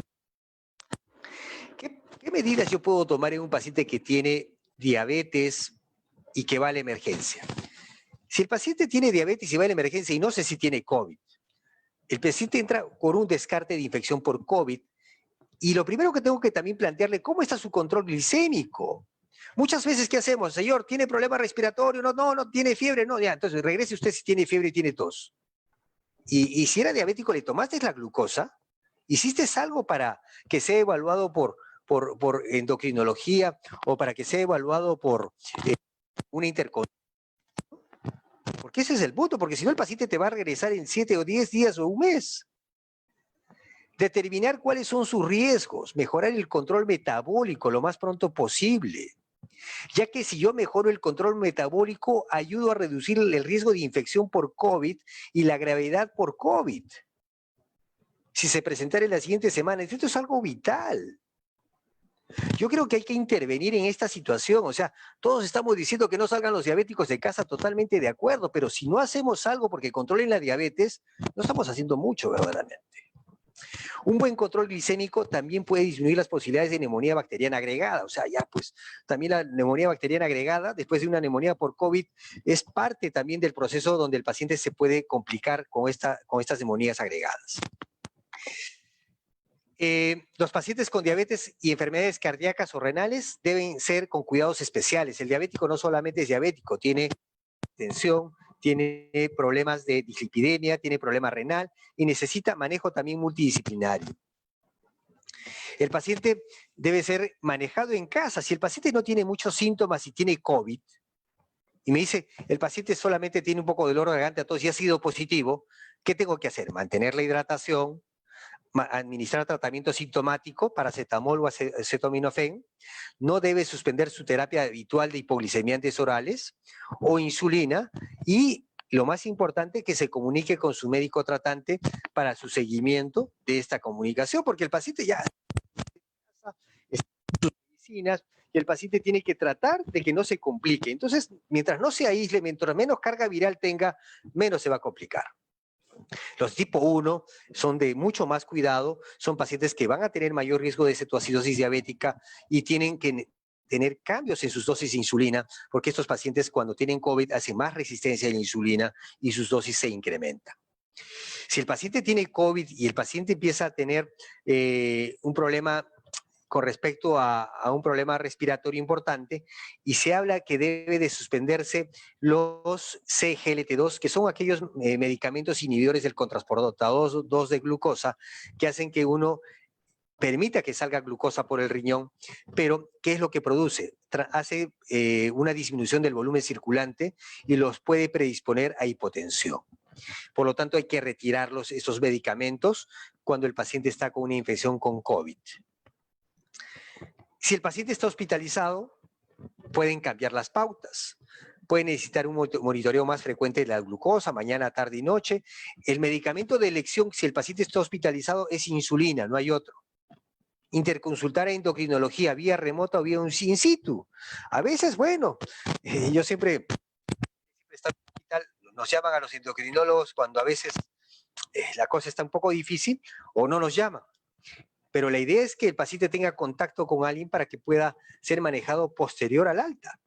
¿Qué medidas yo puedo tomar en un paciente que tiene diabetes y que va a la emergencia? Si el paciente tiene diabetes y va a la emergencia y no sé si tiene COVID, el paciente entra con un descarte de infección por COVID y lo primero que tengo que también plantearle, ¿cómo está su control glicémico? Muchas veces, ¿qué hacemos? Señor, ¿tiene problema respiratorio? No, tiene fiebre, no, ya, entonces regrese usted si tiene fiebre y tiene tos. Y si era diabético, ¿le tomaste la glucosa? ¿Hiciste algo para que sea evaluado por endocrinología o para que sea evaluado por una interconsulta? Porque ese es el punto, porque si no el paciente te va a regresar en 7 o 10 días o un mes. Determinar cuáles son sus riesgos, mejorar el control metabólico lo más pronto posible, ya que si yo mejoro el control metabólico, ayudo a reducir el riesgo de infección por COVID y la gravedad por COVID. Si se presentara en la siguiente semana, esto es algo vital. Yo creo que hay que intervenir en esta situación, o sea, todos estamos diciendo que no salgan los diabéticos de casa, totalmente de acuerdo, pero si no hacemos algo porque controlen la diabetes, no estamos haciendo mucho verdaderamente. Un buen control glicémico también puede disminuir las posibilidades de neumonía bacteriana agregada, o sea, ya pues también la neumonía bacteriana agregada, después de una neumonía por COVID, es parte también del proceso donde el paciente se puede complicar con estas neumonías agregadas. Los pacientes con diabetes y enfermedades cardíacas o renales deben ser con cuidados especiales. El diabético no solamente es diabético, tiene tensión, tiene problemas de dislipidemia, tiene problema renal y necesita manejo también multidisciplinario. El paciente debe ser manejado en casa. Si el paciente no tiene muchos síntomas y tiene COVID, y me dice, el paciente solamente tiene un poco de dolor de garganta, tos y ha sido positivo, ¿qué tengo que hacer? Mantener la hidratación, administrar tratamiento sintomático, paracetamol o acetaminofén, no debe suspender su terapia habitual de hipoglicemiantes orales o insulina y lo más importante, que se comunique con su médico tratante para su seguimiento de esta comunicación, porque el paciente ya está en sus medicinas y el paciente tiene que tratar de que no se complique. Entonces, mientras no se aísle, mientras menos carga viral tenga, menos se va a complicar. Los tipo 1 son de mucho más cuidado, son pacientes que van a tener mayor riesgo de cetoacidosis diabética y tienen que tener cambios en sus dosis de insulina, porque estos pacientes cuando tienen COVID hacen más resistencia a la insulina y sus dosis se incrementan. Si el paciente tiene COVID y el paciente empieza a tener un problema con respecto a un problema respiratorio importante y se habla que debe de suspenderse los CGLT2, que son aquellos medicamentos inhibidores del cotransportador 2 de glucosa que hacen que uno permita que salga glucosa por el riñón, pero ¿qué es lo que produce? Hace una disminución del volumen circulante y los puede predisponer a hipotensión. Por lo tanto, hay que retirar esos medicamentos cuando el paciente está con una infección con COVID. Si el paciente está hospitalizado, pueden cambiar las pautas. Puede necesitar un monitoreo más frecuente de la glucosa, mañana, tarde y noche. El medicamento de elección, si el paciente está hospitalizado, es insulina, no hay otro. Interconsultar a endocrinología vía remota o vía in situ. A veces, bueno, yo siempre estoy en el hospital, nos llaman a los endocrinólogos cuando a veces la cosa está un poco difícil o no nos llaman. Pero la idea es que el paciente tenga contacto con alguien para que pueda ser manejado posterior al alta.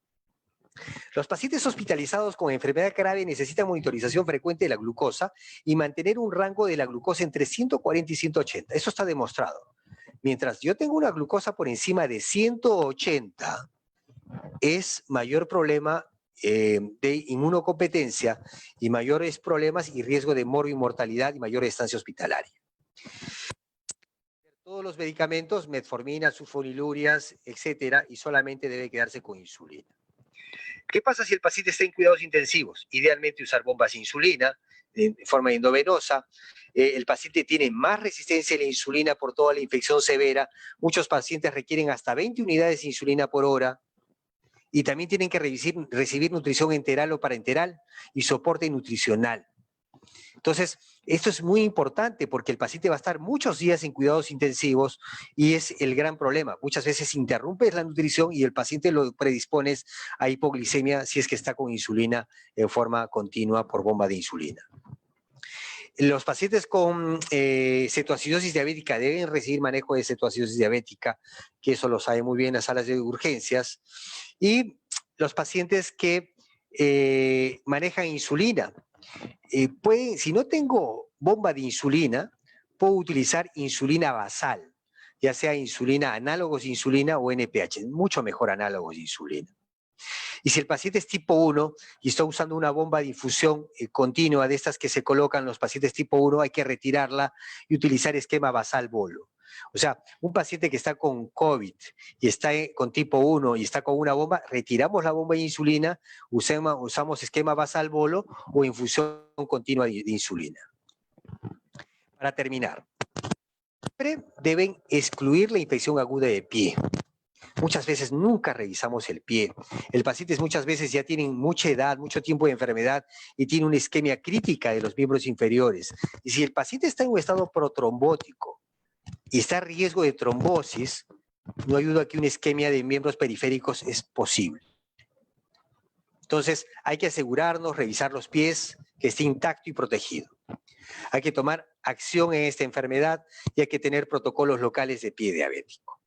Los pacientes hospitalizados con enfermedad grave necesitan monitorización frecuente de la glucosa y mantener un rango de la glucosa entre 140 y 180. Eso está demostrado. Mientras yo tengo una glucosa por encima de 180, es mayor problema de inmunocompetencia y mayores problemas y riesgo de mortalidad y mayor estancia hospitalaria. Todos los medicamentos, metformina, sulfonilurias, etcétera, y solamente debe quedarse con insulina. ¿Qué pasa si el paciente está en cuidados intensivos? Idealmente usar bombas de insulina de forma endovenosa. El paciente tiene más resistencia a la insulina por toda la infección severa. Muchos pacientes requieren hasta 20 unidades de insulina por hora. Y también tienen que recibir nutrición enteral o parenteral y soporte nutricional. Entonces, esto es muy importante porque el paciente va a estar muchos días en cuidados intensivos y es el gran problema. Muchas veces interrumpes la nutrición y el paciente lo predispones a hipoglicemia si es que está con insulina en forma continua por bomba de insulina. Los pacientes con cetoacidosis diabética deben recibir manejo de cetoacidosis diabética, que eso lo sabe muy bien las salas de urgencias. Y los pacientes que manejan insulina, si no tengo bomba de insulina, puedo utilizar insulina basal, ya sea insulina, análogos de insulina o NPH, mucho mejor análogos de insulina. Y si el paciente es tipo 1 y está usando una bomba de infusión continua de estas que se colocan los pacientes tipo 1, hay que retirarla y utilizar esquema basal bolo. O sea, un paciente que está con COVID y está con tipo 1 y está con una bomba, retiramos la bomba de insulina, usamos esquema basal bolo o infusión continua de insulina. Para terminar, siempre deben excluir la infección aguda de pie. Muchas veces nunca revisamos el pie. El paciente muchas veces ya tiene mucha edad, mucho tiempo de enfermedad y tiene una isquemia crítica de los miembros inferiores. Y si el paciente está en un estado protrombótico y está a riesgo de trombosis, no ayuda a que una isquemia de miembros periféricos es posible. Entonces, hay que asegurarnos, revisar los pies, que esté intacto y protegido. Hay que tomar acción en esta enfermedad y hay que tener protocolos locales de pie diabético.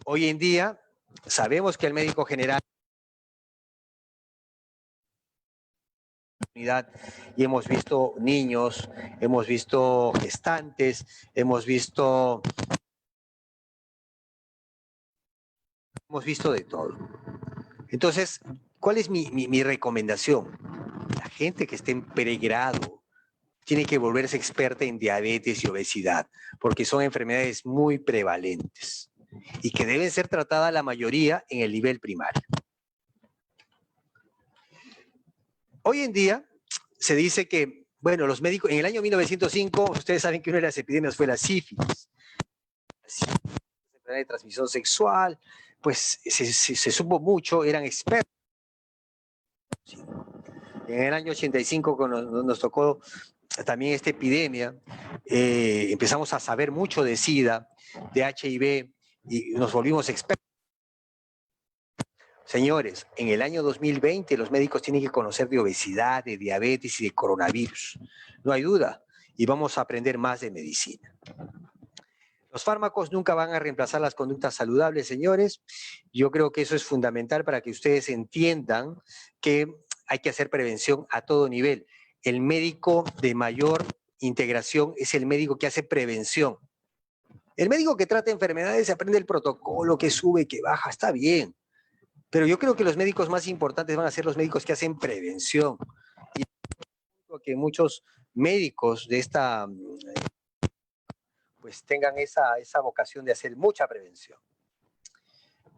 Hoy en día, sabemos que el médico general y hemos visto niños, hemos visto gestantes, hemos visto de todo. Entonces, ¿cuál es mi recomendación? La gente que esté en pregrado tiene que volverse experta en diabetes y obesidad, porque son enfermedades muy prevalentes y que deben ser tratadas la mayoría en el nivel primario. Hoy en día se dice que, bueno, los médicos, en el año 1905, ustedes saben que una de las epidemias fue la sífilis. Enfermedad de transmisión sexual, pues se supo mucho, eran expertos. En el año 85, cuando nos tocó también esta epidemia, empezamos a saber mucho de SIDA, de HIV, y nos volvimos expertos. Señores, en el año 2020 los médicos tienen que conocer de obesidad, de diabetes y de coronavirus. No hay duda, y vamos a aprender más de medicina. Los fármacos nunca van a reemplazar las conductas saludables, señores. Yo creo que eso es fundamental para que ustedes entiendan que hay que hacer prevención a todo nivel. El médico de mayor integración es el médico que hace prevención. El médico que trata enfermedades aprende el protocolo, que sube, que baja, está bien. Pero yo creo que los médicos más importantes van a ser los médicos que hacen prevención. Y que muchos médicos de esta, pues tengan esa vocación de hacer mucha prevención.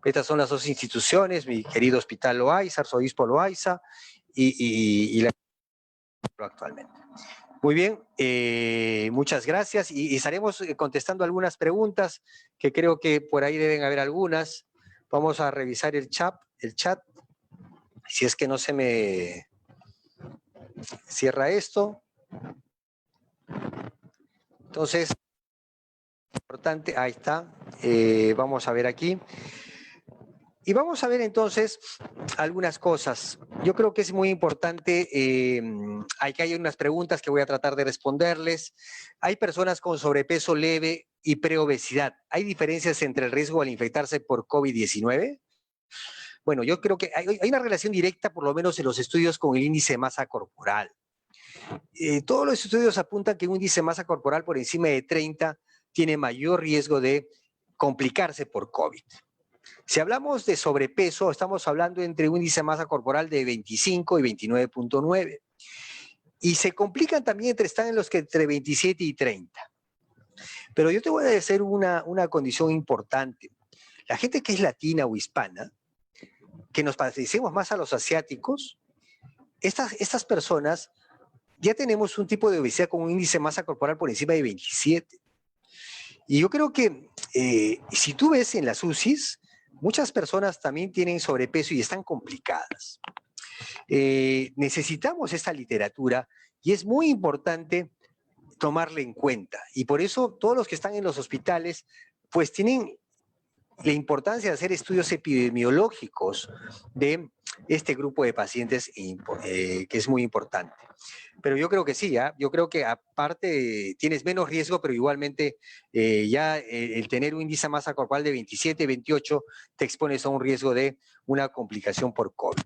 Estas son las dos instituciones, mi querido Hospital Loaiza, Arzobispo Loaiza y la actualmente. Muy bien, muchas gracias y estaremos contestando algunas preguntas que creo que por ahí deben haber algunas. Vamos a revisar el chat, si es que no se me cierra esto. Entonces, importante, ahí está, vamos a ver aquí. Y vamos a ver entonces algunas cosas. Yo creo que es muy importante, hay unas preguntas que voy a tratar de responderles. Hay personas con sobrepeso leve y preobesidad. ¿Hay diferencias entre el riesgo al infectarse por COVID-19? Bueno, yo creo que hay una relación directa, por lo menos en los estudios, con el índice de masa corporal. Todos los estudios apuntan que un índice de masa corporal por encima de 30 tiene mayor riesgo de complicarse por COVID. Si hablamos de sobrepeso, estamos hablando entre un índice de masa corporal de 25 y 29.9. Y se complican también están en los que entre 27 y 30. Pero yo te voy a decir una condición importante. La gente que es latina o hispana, que nos parecemos más a los asiáticos, estas personas ya tenemos un tipo de obesidad con un índice de masa corporal por encima de 27. Y yo creo que si tú ves en las UCIs, muchas personas también tienen sobrepeso y están complicadas. Necesitamos esta literatura y es muy importante tomarla en cuenta. Y por eso todos los que están en los hospitales, pues tienen la importancia de hacer estudios epidemiológicos de este grupo de pacientes que es muy importante. Pero yo creo que sí, yo creo que aparte tienes menos riesgo, pero igualmente ya el tener un índice de masa corporal de 27, 28, te expones a un riesgo de una complicación por COVID.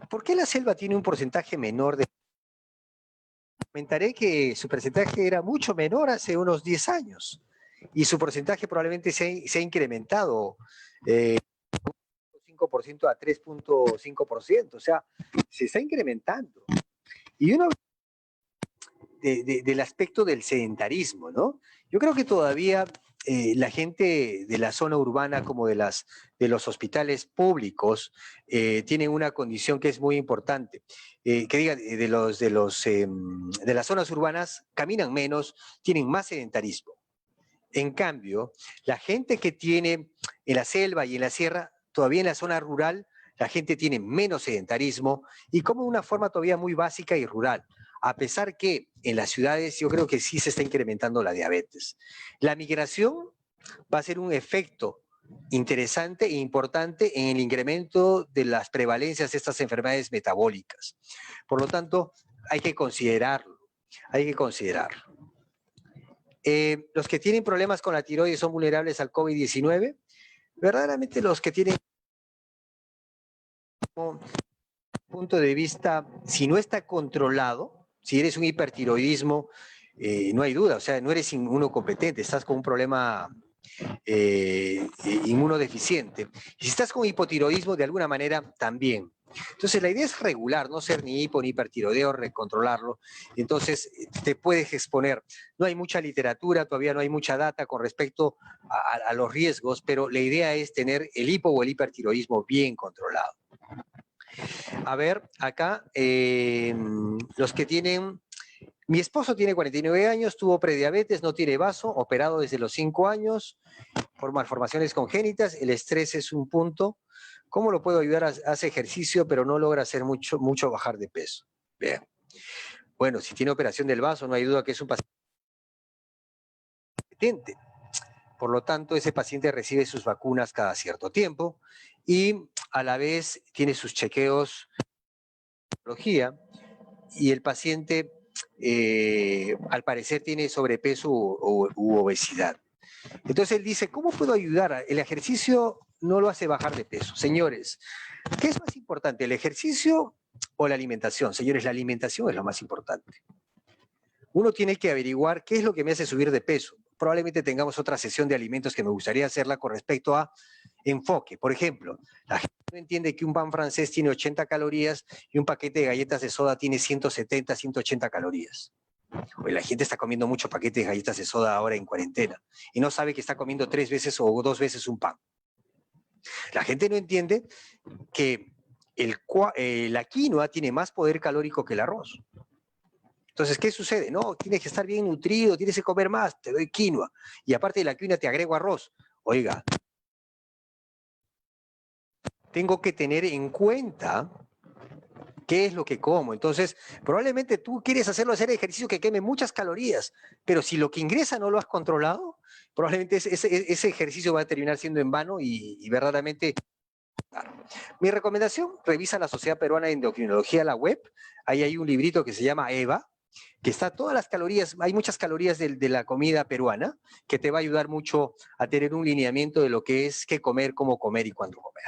¿Por qué la selva tiene un porcentaje menor de... Comentaré que su porcentaje era mucho menor hace unos 10 años y su porcentaje probablemente se ha incrementado 5% a 3.5%, o sea, se está incrementando. Y uno del aspecto del sedentarismo, ¿no? Yo creo que todavía la gente de la zona urbana como de los hospitales públicos tienen una condición que es muy importante. Que diga, de las zonas urbanas caminan menos, tienen más sedentarismo. En cambio, la gente que tiene en la selva y en la sierra, todavía en la zona rural, la gente tiene menos sedentarismo y como una forma todavía muy básica y rural. A pesar que en las ciudades yo creo que sí se está incrementando la diabetes. La migración va a ser un efecto interesante e importante en el incremento de las prevalencias de estas enfermedades metabólicas. Por lo tanto, hay que considerarlo, hay que considerarlo. Los que tienen problemas con la tiroides son vulnerables al COVID-19. Verdaderamente los que tienen punto de vista, si no está controlado, si eres un hipertiroidismo, no hay duda, o sea, no eres inmunocompetente, estás con un problema inmunodeficiente. Y si estás con hipotiroidismo, de alguna manera, también. Entonces, la idea es regular, no ser ni hipo ni hipertiroideo, recontrolarlo. Entonces, te puedes exponer. No hay mucha literatura, todavía no hay mucha data con respecto a los riesgos, pero la idea es tener el hipo o el hipertiroidismo bien controlado. A ver, acá, los que tienen... Mi esposo tiene 49 años, tuvo prediabetes, no tiene vaso, operado desde los 5 años, por malformaciones congénitas, el estrés es un punto. ¿Cómo lo puedo ayudar? Hace ejercicio, pero no logra hacer mucho bajar de peso. Bien. Bueno, si tiene operación del vaso, no hay duda que es un paciente competente. Por lo tanto, ese paciente recibe sus vacunas cada cierto tiempo y a la vez tiene sus chequeos de oncología y el paciente, al parecer, tiene sobrepeso u obesidad. Entonces él dice, ¿cómo puedo ayudar? El ejercicio no lo hace bajar de peso. Señores, ¿qué es más importante, el ejercicio o la alimentación? Señores, la alimentación es lo más importante. Uno tiene que averiguar qué es lo que me hace subir de peso. Probablemente tengamos otra sesión de alimentos que me gustaría hacerla con respecto a enfoque. Por ejemplo, la gente no entiende que un pan francés tiene 80 calorías y un paquete de galletas de soda tiene 170, 180 calorías. La gente está comiendo mucho paquete de galletas de soda ahora en cuarentena y no sabe que está comiendo 3 veces o 2 veces un pan. La gente no entiende que la quinoa tiene más poder calórico que el arroz. Entonces, ¿qué sucede? No, tienes que estar bien nutrido, tienes que comer más, te doy quinoa. Y aparte de la quinoa te agrego arroz. Oiga, tengo que tener en cuenta qué es lo que como. Entonces, probablemente tú quieres hacer ejercicio que queme muchas calorías, pero si lo que ingresa no lo has controlado, probablemente ese ejercicio va a terminar siendo en vano y verdaderamente... Claro. Mi recomendación, revisa la Sociedad Peruana de Endocrinología, la web. Ahí hay un librito que se llama EVA, que está todas las calorías, hay muchas calorías de la comida peruana, que te va a ayudar mucho a tener un lineamiento de lo que es qué comer, cómo comer y cuándo comer.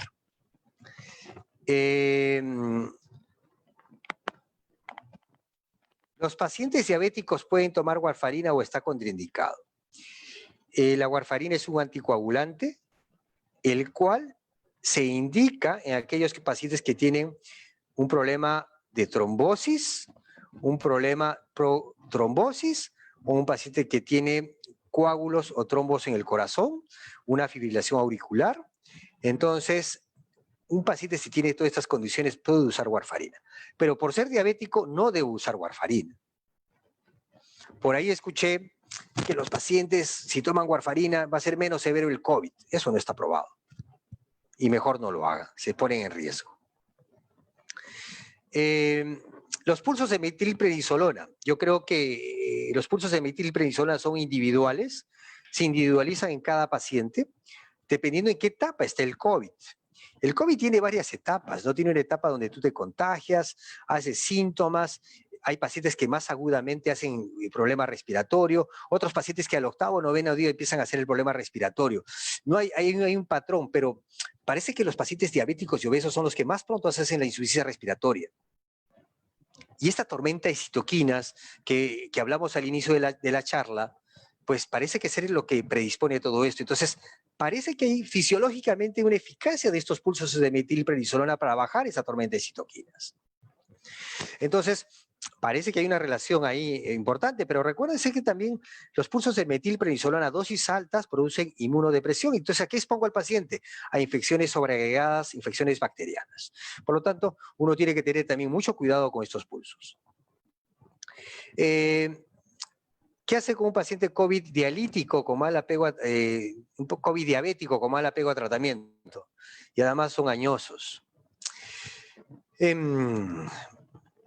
¿Los pacientes diabéticos pueden tomar warfarina o está contraindicado? La warfarina es un anticoagulante, el cual se indica en aquellos pacientes que tienen un problema de trombosis, un problema pro-trombosis, o un paciente que tiene coágulos o trombos en el corazón, una fibrilación auricular. Entonces, un paciente si tiene todas estas condiciones puede usar warfarina. Pero por ser diabético no debe usar warfarina. Por ahí escuché que los pacientes, si toman warfarina, va a ser menos severo el COVID. Eso no está probado. Y mejor no lo hagan, se ponen en riesgo. Los pulsos de metilprednisolona. Yo creo que los pulsos de metilprednisolona son individuales, se individualizan en cada paciente, dependiendo en qué etapa está el COVID. El COVID tiene varias etapas, ¿no? Tiene una etapa donde tú te contagias, haces síntomas, hay pacientes que más agudamente hacen problema respiratorio, otros pacientes que al octavo o noveno día empiezan a hacer el problema respiratorio. No hay un patrón, pero parece que los pacientes diabéticos y obesos son los que más pronto hacen la insuficiencia respiratoria. Y esta tormenta de citoquinas que hablamos al inicio de la charla, pues parece que ser lo que predispone a todo esto. Entonces, parece que hay fisiológicamente una eficacia de estos pulsos de metilprednisolona para bajar esa tormenta de citoquinas. Entonces, parece que hay una relación ahí importante, pero recuérdense que también los pulsos de metilprednisolona a dosis altas producen inmunodepresión. Entonces, ¿a qué expongo al paciente? A infecciones sobreagregadas, infecciones bacterianas. Por lo tanto, uno tiene que tener también mucho cuidado con estos pulsos. ¿Qué hace con un paciente COVID dialítico con mal apego un COVID diabético con mal apego a tratamiento? Y además son añosos.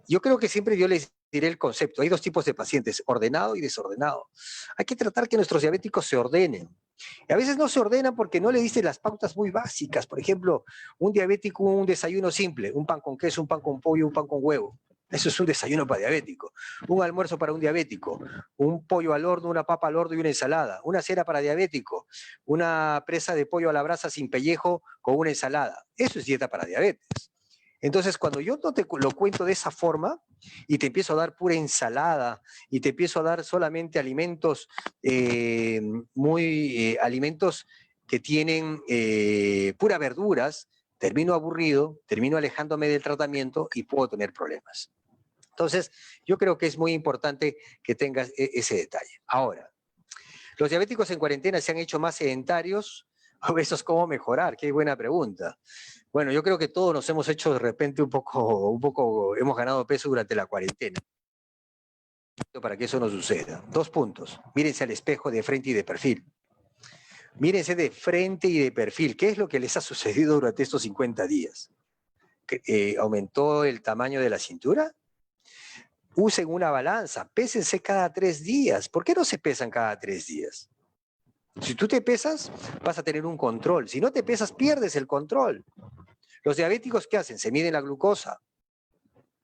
Yo creo que siempre yo les diré el concepto. Hay dos tipos de pacientes, ordenado y desordenado. Hay que tratar que nuestros diabéticos se ordenen. Y a veces no se ordenan porque no le dicen las pautas muy básicas. Por ejemplo, un diabético, un desayuno simple, un pan con queso, un pan con pollo, un pan con huevo. Eso es un desayuno para diabético. Un almuerzo para un diabético, un pollo al horno, una papa al horno y una ensalada. Una cena para diabético, una presa de pollo a la brasa sin pellejo con una ensalada. Eso es dieta para diabetes. Entonces, cuando yo no te lo cuento de esa forma y te empiezo a dar pura ensalada y te empiezo a dar solamente alimentos, alimentos que tienen pura verduras, termino aburrido, termino alejándome del tratamiento y puedo tener problemas. Entonces, yo creo que es muy importante que tengas ese detalle. Ahora, los diabéticos en cuarentena se han hecho más sedentarios. ¿Obesos cómo mejorar? Qué buena pregunta. Bueno, yo creo que todos nos hemos hecho de repente hemos ganado peso durante la cuarentena. Para que eso no suceda. 2 puntos. Mírense al espejo de frente y de perfil. Mírense de frente y de perfil. ¿Qué es lo que les ha sucedido durante estos 50 días? ¿Aumentó el tamaño de la cintura? Usen una balanza. Pésense cada 3 días. ¿Por qué no se pesan cada 3 días? Si tú te pesas, vas a tener un control. Si no te pesas, pierdes el control. Los diabéticos, ¿qué hacen? Se miden la glucosa.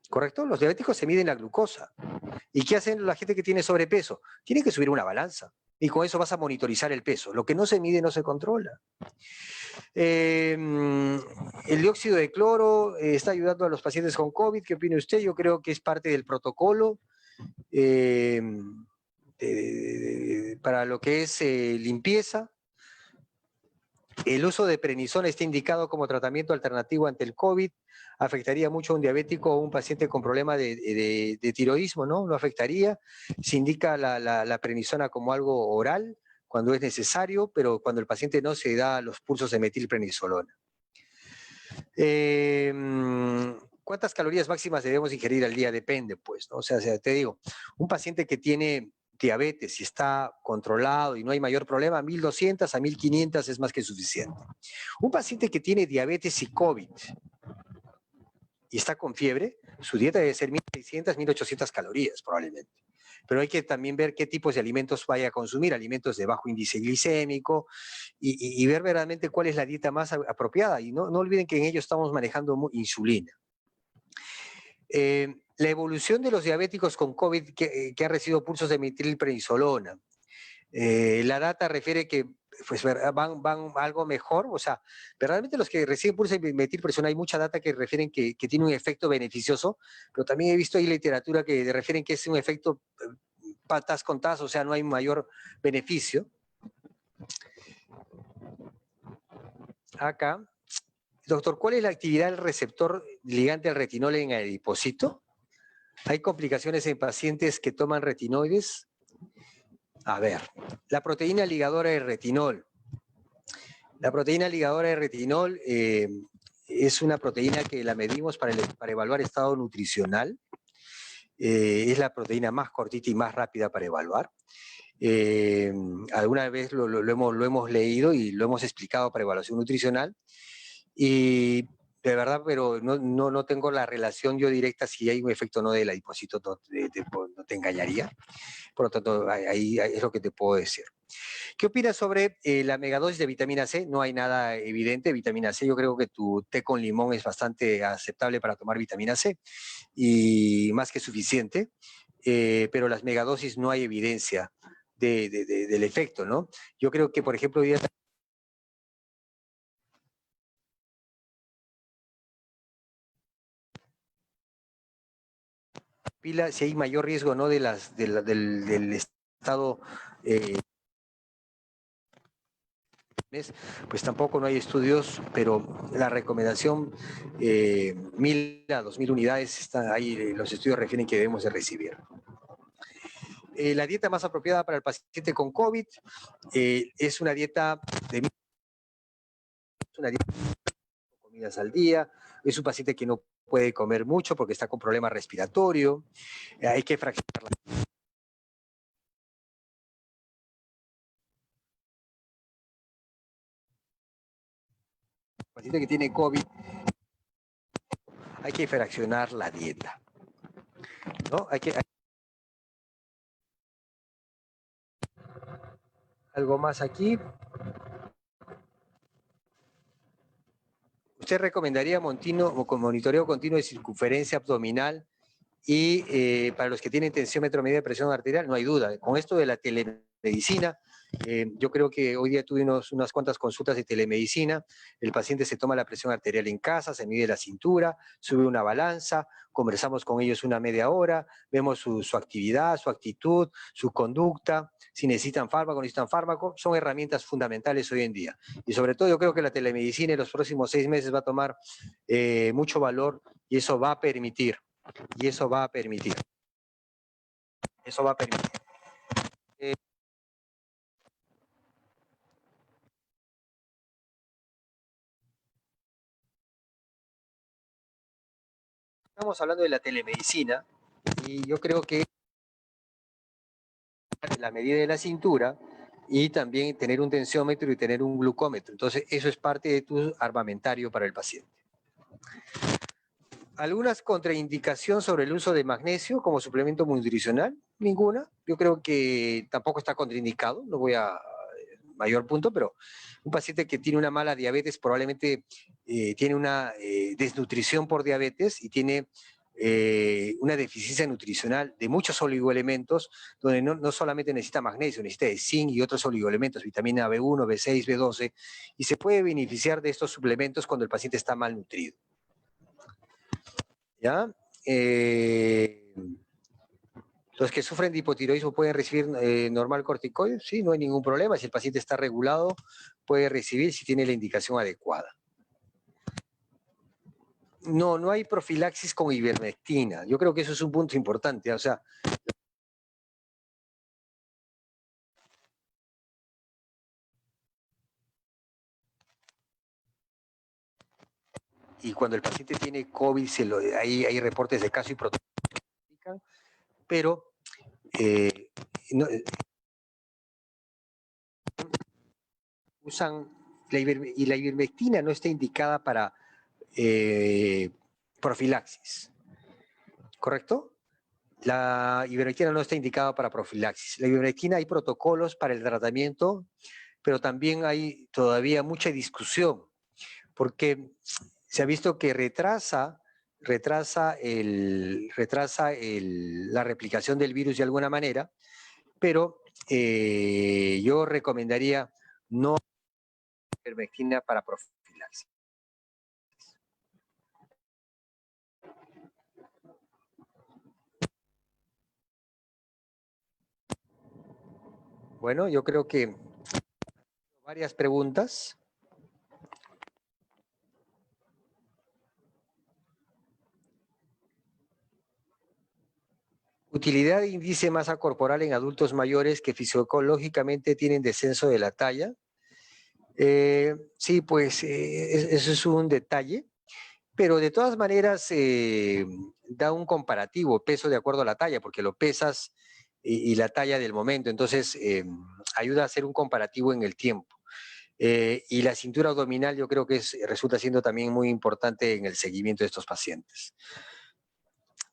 ¿Correcto? Los diabéticos se miden la glucosa. ¿Y qué hacen la gente que tiene sobrepeso? Tiene que subir una balanza. Y con eso vas a monitorizar el peso. Lo que no se mide no se controla. El dióxido de cloro está ayudando a los pacientes con COVID. ¿Qué opina usted? Yo creo que es parte del protocolo para lo que es limpieza. El uso de prednisona está indicado como tratamiento alternativo ante el COVID. Afectaría mucho a un diabético o un paciente con problema de tiroidismo, ¿no? Lo afectaría. Se indica la prednisona como algo oral cuando es necesario, pero cuando el paciente no se da los pulsos de metilprednisolona. ¿Cuántas calorías máximas debemos ingerir al día? Depende, pues, ¿no? O sea, te digo, un paciente que tiene diabetes y está controlado y no hay mayor problema, 1.200 a 1.500 es más que suficiente. Un paciente que tiene diabetes y COVID y está con fiebre, su dieta debe ser 1.600, 1.800 calorías probablemente. Pero hay que también ver qué tipos de alimentos vaya a consumir, alimentos de bajo índice glicémico y ver verdaderamente cuál es la dieta más apropiada. Y no olviden que en ello estamos manejando insulina. La evolución de los diabéticos con COVID que han recibido pulsos de metilprednisolona. La data refiere que pues, van algo mejor, o sea, verdaderamente los que reciben pulsos de metilprednisolona hay mucha data que refieren que tiene un efecto beneficioso, pero también he visto ahí literatura que refieren que es un efecto patas con tas, o sea, no hay mayor beneficio. acá. Doctor, ¿cuál es la actividad del receptor ligante al retinol en el adipocito? ¿Hay complicaciones en pacientes que toman retinoides? A ver, la proteína ligadora de retinol. La proteína ligadora de retinol es una proteína que la medimos para evaluar estado nutricional. Es la proteína más cortita y más rápida para evaluar. Alguna vez lo hemos leído y lo hemos explicado para evaluación nutricional. Y de verdad, pero no tengo la relación yo directa si hay un efecto o no del adipocito, no te engañaría. Por lo tanto, ahí es lo que te puedo decir. ¿Qué opinas sobre la megadosis de vitamina C? No hay nada evidente de vitamina C. Yo creo que tu té con limón es bastante aceptable para tomar vitamina C y más que suficiente, pero las megadosis no hay evidencia del efecto, ¿no? Yo creo que, por ejemplo, hoy día pila, si hay mayor riesgo no del estado, pues tampoco no hay estudios, pero la recomendación 1.000 a 2.000 unidades, está ahí, los estudios refieren que debemos de recibir. La dieta más apropiada para el paciente con COVID es una dieta de comidas al día, es un paciente que no puede comer mucho porque está con problema respiratorio, hay que fraccionar la paciente que tiene COVID, hay que fraccionar la dieta, ¿no? Algo más aquí. ¿Usted recomendaría monitoreo continuo de circunferencia abdominal y para los que tienen tensiómetro medida de presión arterial? No hay duda. Con esto de la telemedicina, yo creo que hoy día tuve unas cuantas consultas de telemedicina. El paciente se toma la presión arterial en casa, se mide la cintura, sube una balanza, conversamos con ellos una media hora, vemos su actividad, su actitud, su conducta, si necesitan fármaco, no necesitan fármaco. Son herramientas fundamentales hoy en día. Y sobre todo yo creo que la telemedicina en los próximos 6 meses va a tomar mucho valor y eso va a permitir. Eso va a permitir. Eh, Estamos hablando de la telemedicina y yo creo que la medida de la cintura y también tener un tensiómetro y tener un glucómetro. Entonces, eso es parte de tu armamentario para el paciente. ¿Algunas contraindicación sobre el uso de magnesio como suplemento nutricional? Ninguna. Yo creo que tampoco está contraindicado, no voy a mayor punto, pero un paciente que tiene una mala diabetes probablemente tiene una desnutrición por diabetes y tiene una deficiencia nutricional de muchos oligoelementos, donde no solamente necesita magnesio, necesita de zinc y otros oligoelementos, vitamina B1, B6, B12, y se puede beneficiar de estos suplementos cuando el paciente está malnutrido. ¿Ya? Los que sufren de hipotiroidismo pueden recibir normal corticoides, sí, no hay ningún problema. Si el paciente está regulado, puede recibir si tiene la indicación adecuada. No hay profilaxis con ivermectina. Yo creo que eso es un punto importante. O sea, y cuando el paciente tiene COVID, hay reportes de caso y protocolo, pero no, usan y la ivermectina no está indicada para profilaxis, ¿correcto? La ivermectina no está indicada para profilaxis. La ivermectina hay protocolos para el tratamiento, pero también hay todavía mucha discusión, porque se ha visto que retrasa la replicación del virus de alguna manera, pero yo recomendaría no ivermectina para profilaxis. Bueno, yo creo que varias preguntas. Utilidad de índice masa corporal en adultos mayores que fisiológicamente tienen descenso de la talla. Sí, pues eso es un detalle, pero de todas maneras da un comparativo, peso de acuerdo a la talla, porque lo pesas y la talla del momento, entonces ayuda a hacer un comparativo en el tiempo. Y la cintura abdominal yo creo que resulta siendo también muy importante en el seguimiento de estos pacientes.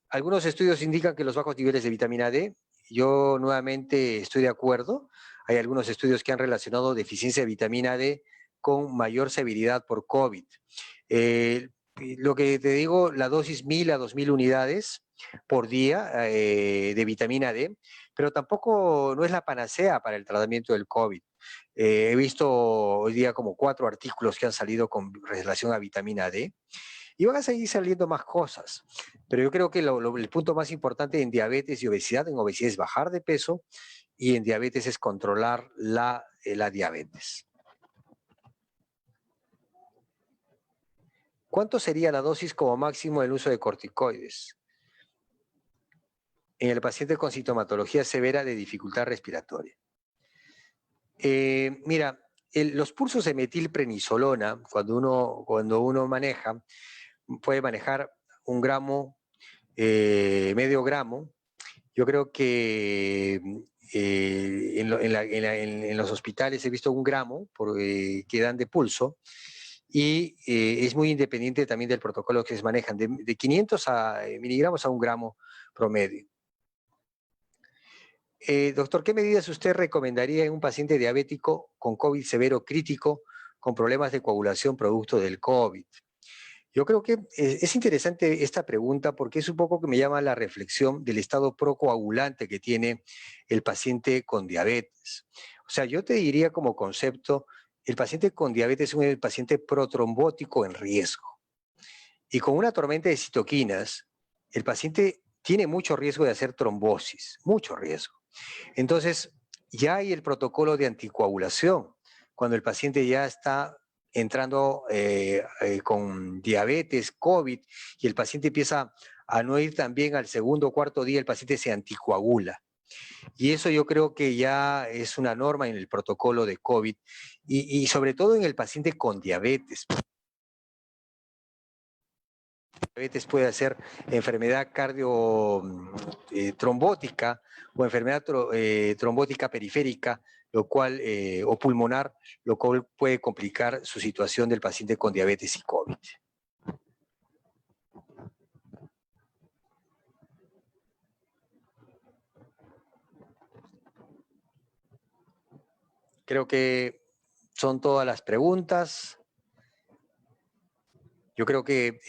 Algunos estudios indican que los bajos niveles de vitamina D, yo nuevamente estoy de acuerdo, hay algunos estudios que han relacionado deficiencia de vitamina D con mayor severidad por COVID. Lo que te digo, la dosis 1000 a 2000 unidades por día de vitamina D, pero tampoco no es la panacea para el tratamiento del COVID. He visto hoy día como 4 artículos que han salido con relación a vitamina D y van a seguir saliendo más cosas. Pero yo creo que el punto más importante en diabetes y obesidad, en obesidad es bajar de peso y en diabetes es controlar la diabetes. ¿Cuánto sería la dosis como máximo del uso de corticoides en el paciente con sintomatología severa de dificultad respiratoria? Mira, los pulsos de metilprednisolona, cuando uno maneja, puede manejar 1 gramo, medio gramo. Yo creo que en los hospitales he visto 1 gramo que dan de pulso y es muy independiente también del protocolo que se manejan, de 500 miligramos a 1 gramo promedio. Doctor, ¿qué medidas usted recomendaría en un paciente diabético con COVID severo crítico con problemas de coagulación producto del COVID? Yo creo que es interesante esta pregunta porque es un poco que me llama la reflexión del estado procoagulante que tiene el paciente con diabetes. O sea, yo te diría como concepto, el paciente con diabetes es un paciente protrombótico en riesgo. Y con una tormenta de citoquinas, el paciente tiene mucho riesgo de hacer trombosis, mucho riesgo. Entonces, ya hay el protocolo de anticoagulación. Cuando el paciente ya está entrando con diabetes, COVID, y el paciente empieza a no ir también al segundo o cuarto día, el paciente se anticoagula. Y eso yo creo que ya es una norma en el protocolo de COVID y sobre todo en el paciente con diabetes. Diabetes puede ser enfermedad trombótica o enfermedad trombótica periférica, lo cual, o pulmonar, lo cual puede complicar su situación del paciente con diabetes y COVID. Creo que son todas las preguntas. Yo creo que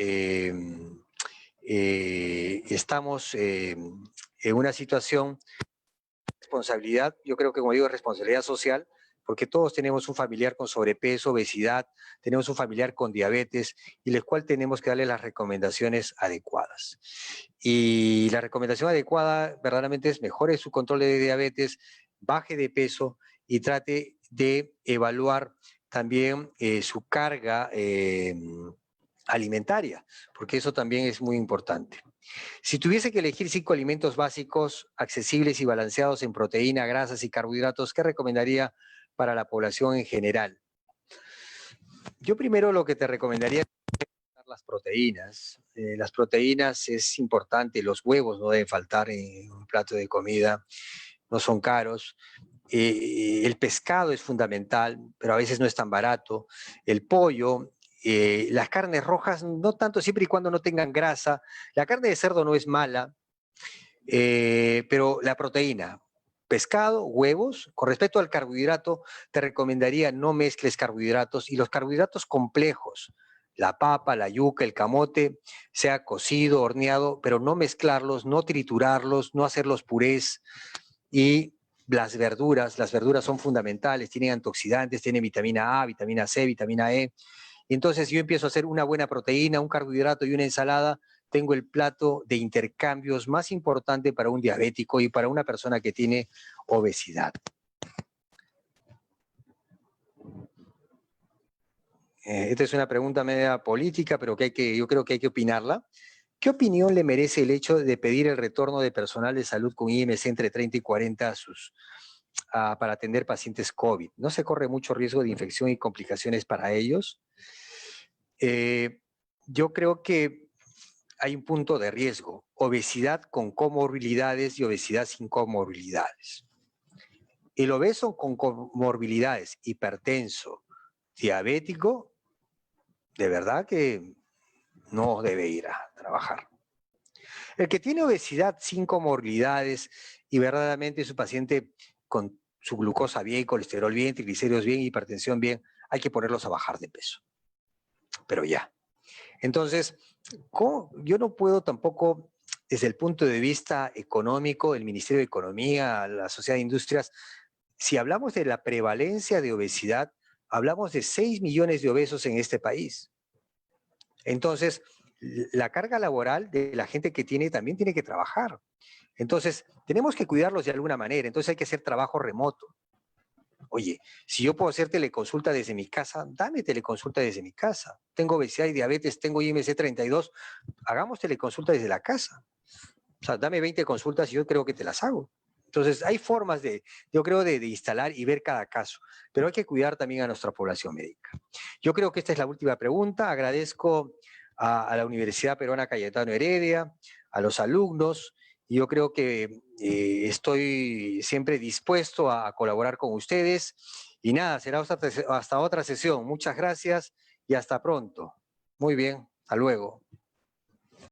estamos en una situación de responsabilidad, yo creo que como digo, responsabilidad social, porque todos tenemos un familiar con sobrepeso, obesidad, tenemos un familiar con diabetes, y el cual tenemos que darle las recomendaciones adecuadas. Y la recomendación adecuada verdaderamente es mejore su control de diabetes, baje de peso y trate de evaluar también su carga alimentaria, porque eso también es muy importante. Si tuviese que elegir 5 alimentos básicos, accesibles y balanceados en proteína, grasas y carbohidratos, ¿qué recomendaría para la población en general? Yo primero lo que te recomendaría es las proteínas. Las proteínas es importante, los huevos no deben faltar en un plato de comida, no son caros. El pescado es fundamental, pero a veces no es tan barato. El pollo, las carnes rojas, no tanto siempre y cuando no tengan grasa. La carne de cerdo no es mala, pero la proteína, pescado, huevos. Con respecto al carbohidrato, te recomendaría no mezcles carbohidratos y los carbohidratos complejos, la papa, la yuca, el camote, sea cocido, horneado, pero no mezclarlos, no triturarlos, no hacerlos purés. Y las verduras son fundamentales, tienen antioxidantes, tienen vitamina A, vitamina C, vitamina E. Entonces yo empiezo a hacer una buena proteína, un carbohidrato y una ensalada, tengo el plato de intercambios más importante para un diabético y para una persona que tiene obesidad. Esta es una pregunta media política, pero yo creo que hay que opinarla. ¿Qué opinión le merece el hecho de pedir el retorno de personal de salud con IMC entre 30 y 40 para atender pacientes COVID? ¿No se corre mucho riesgo de infección y complicaciones para ellos? Yo creo que hay un punto de riesgo: obesidad con comorbilidades y obesidad sin comorbilidades. El obeso con comorbilidades, hipertenso, diabético, de verdad que no debe ir a trabajar. El que tiene obesidad sin comorbilidades y verdaderamente es un paciente con su glucosa bien, colesterol bien, triglicéridos bien, hipertensión bien, hay que ponerlos a bajar de peso. Pero ya. Entonces, yo no puedo tampoco, desde el punto de vista económico, el Ministerio de Economía, la Sociedad de Industrias, si hablamos de la prevalencia de obesidad, hablamos de 6 millones de obesos en este país. Entonces, la carga laboral de la gente que tiene también tiene que trabajar. Entonces, tenemos que cuidarlos de alguna manera. Entonces hay que hacer trabajo remoto. Oye, si yo puedo hacer teleconsulta desde mi casa, dame teleconsulta desde mi casa. Tengo obesidad y diabetes, tengo IMC 32, hagamos teleconsulta desde la casa. O sea, dame 20 consultas y yo creo que te las hago. Entonces, hay formas yo creo, de instalar y ver cada caso, pero hay que cuidar también a nuestra población médica. Yo creo que esta es la última pregunta. Agradezco a la Universidad Peruana Cayetano Heredia, a los alumnos, y yo creo que estoy siempre dispuesto a colaborar con ustedes. Y nada, será hasta otra sesión. Muchas gracias y hasta pronto. Muy bien, hasta luego.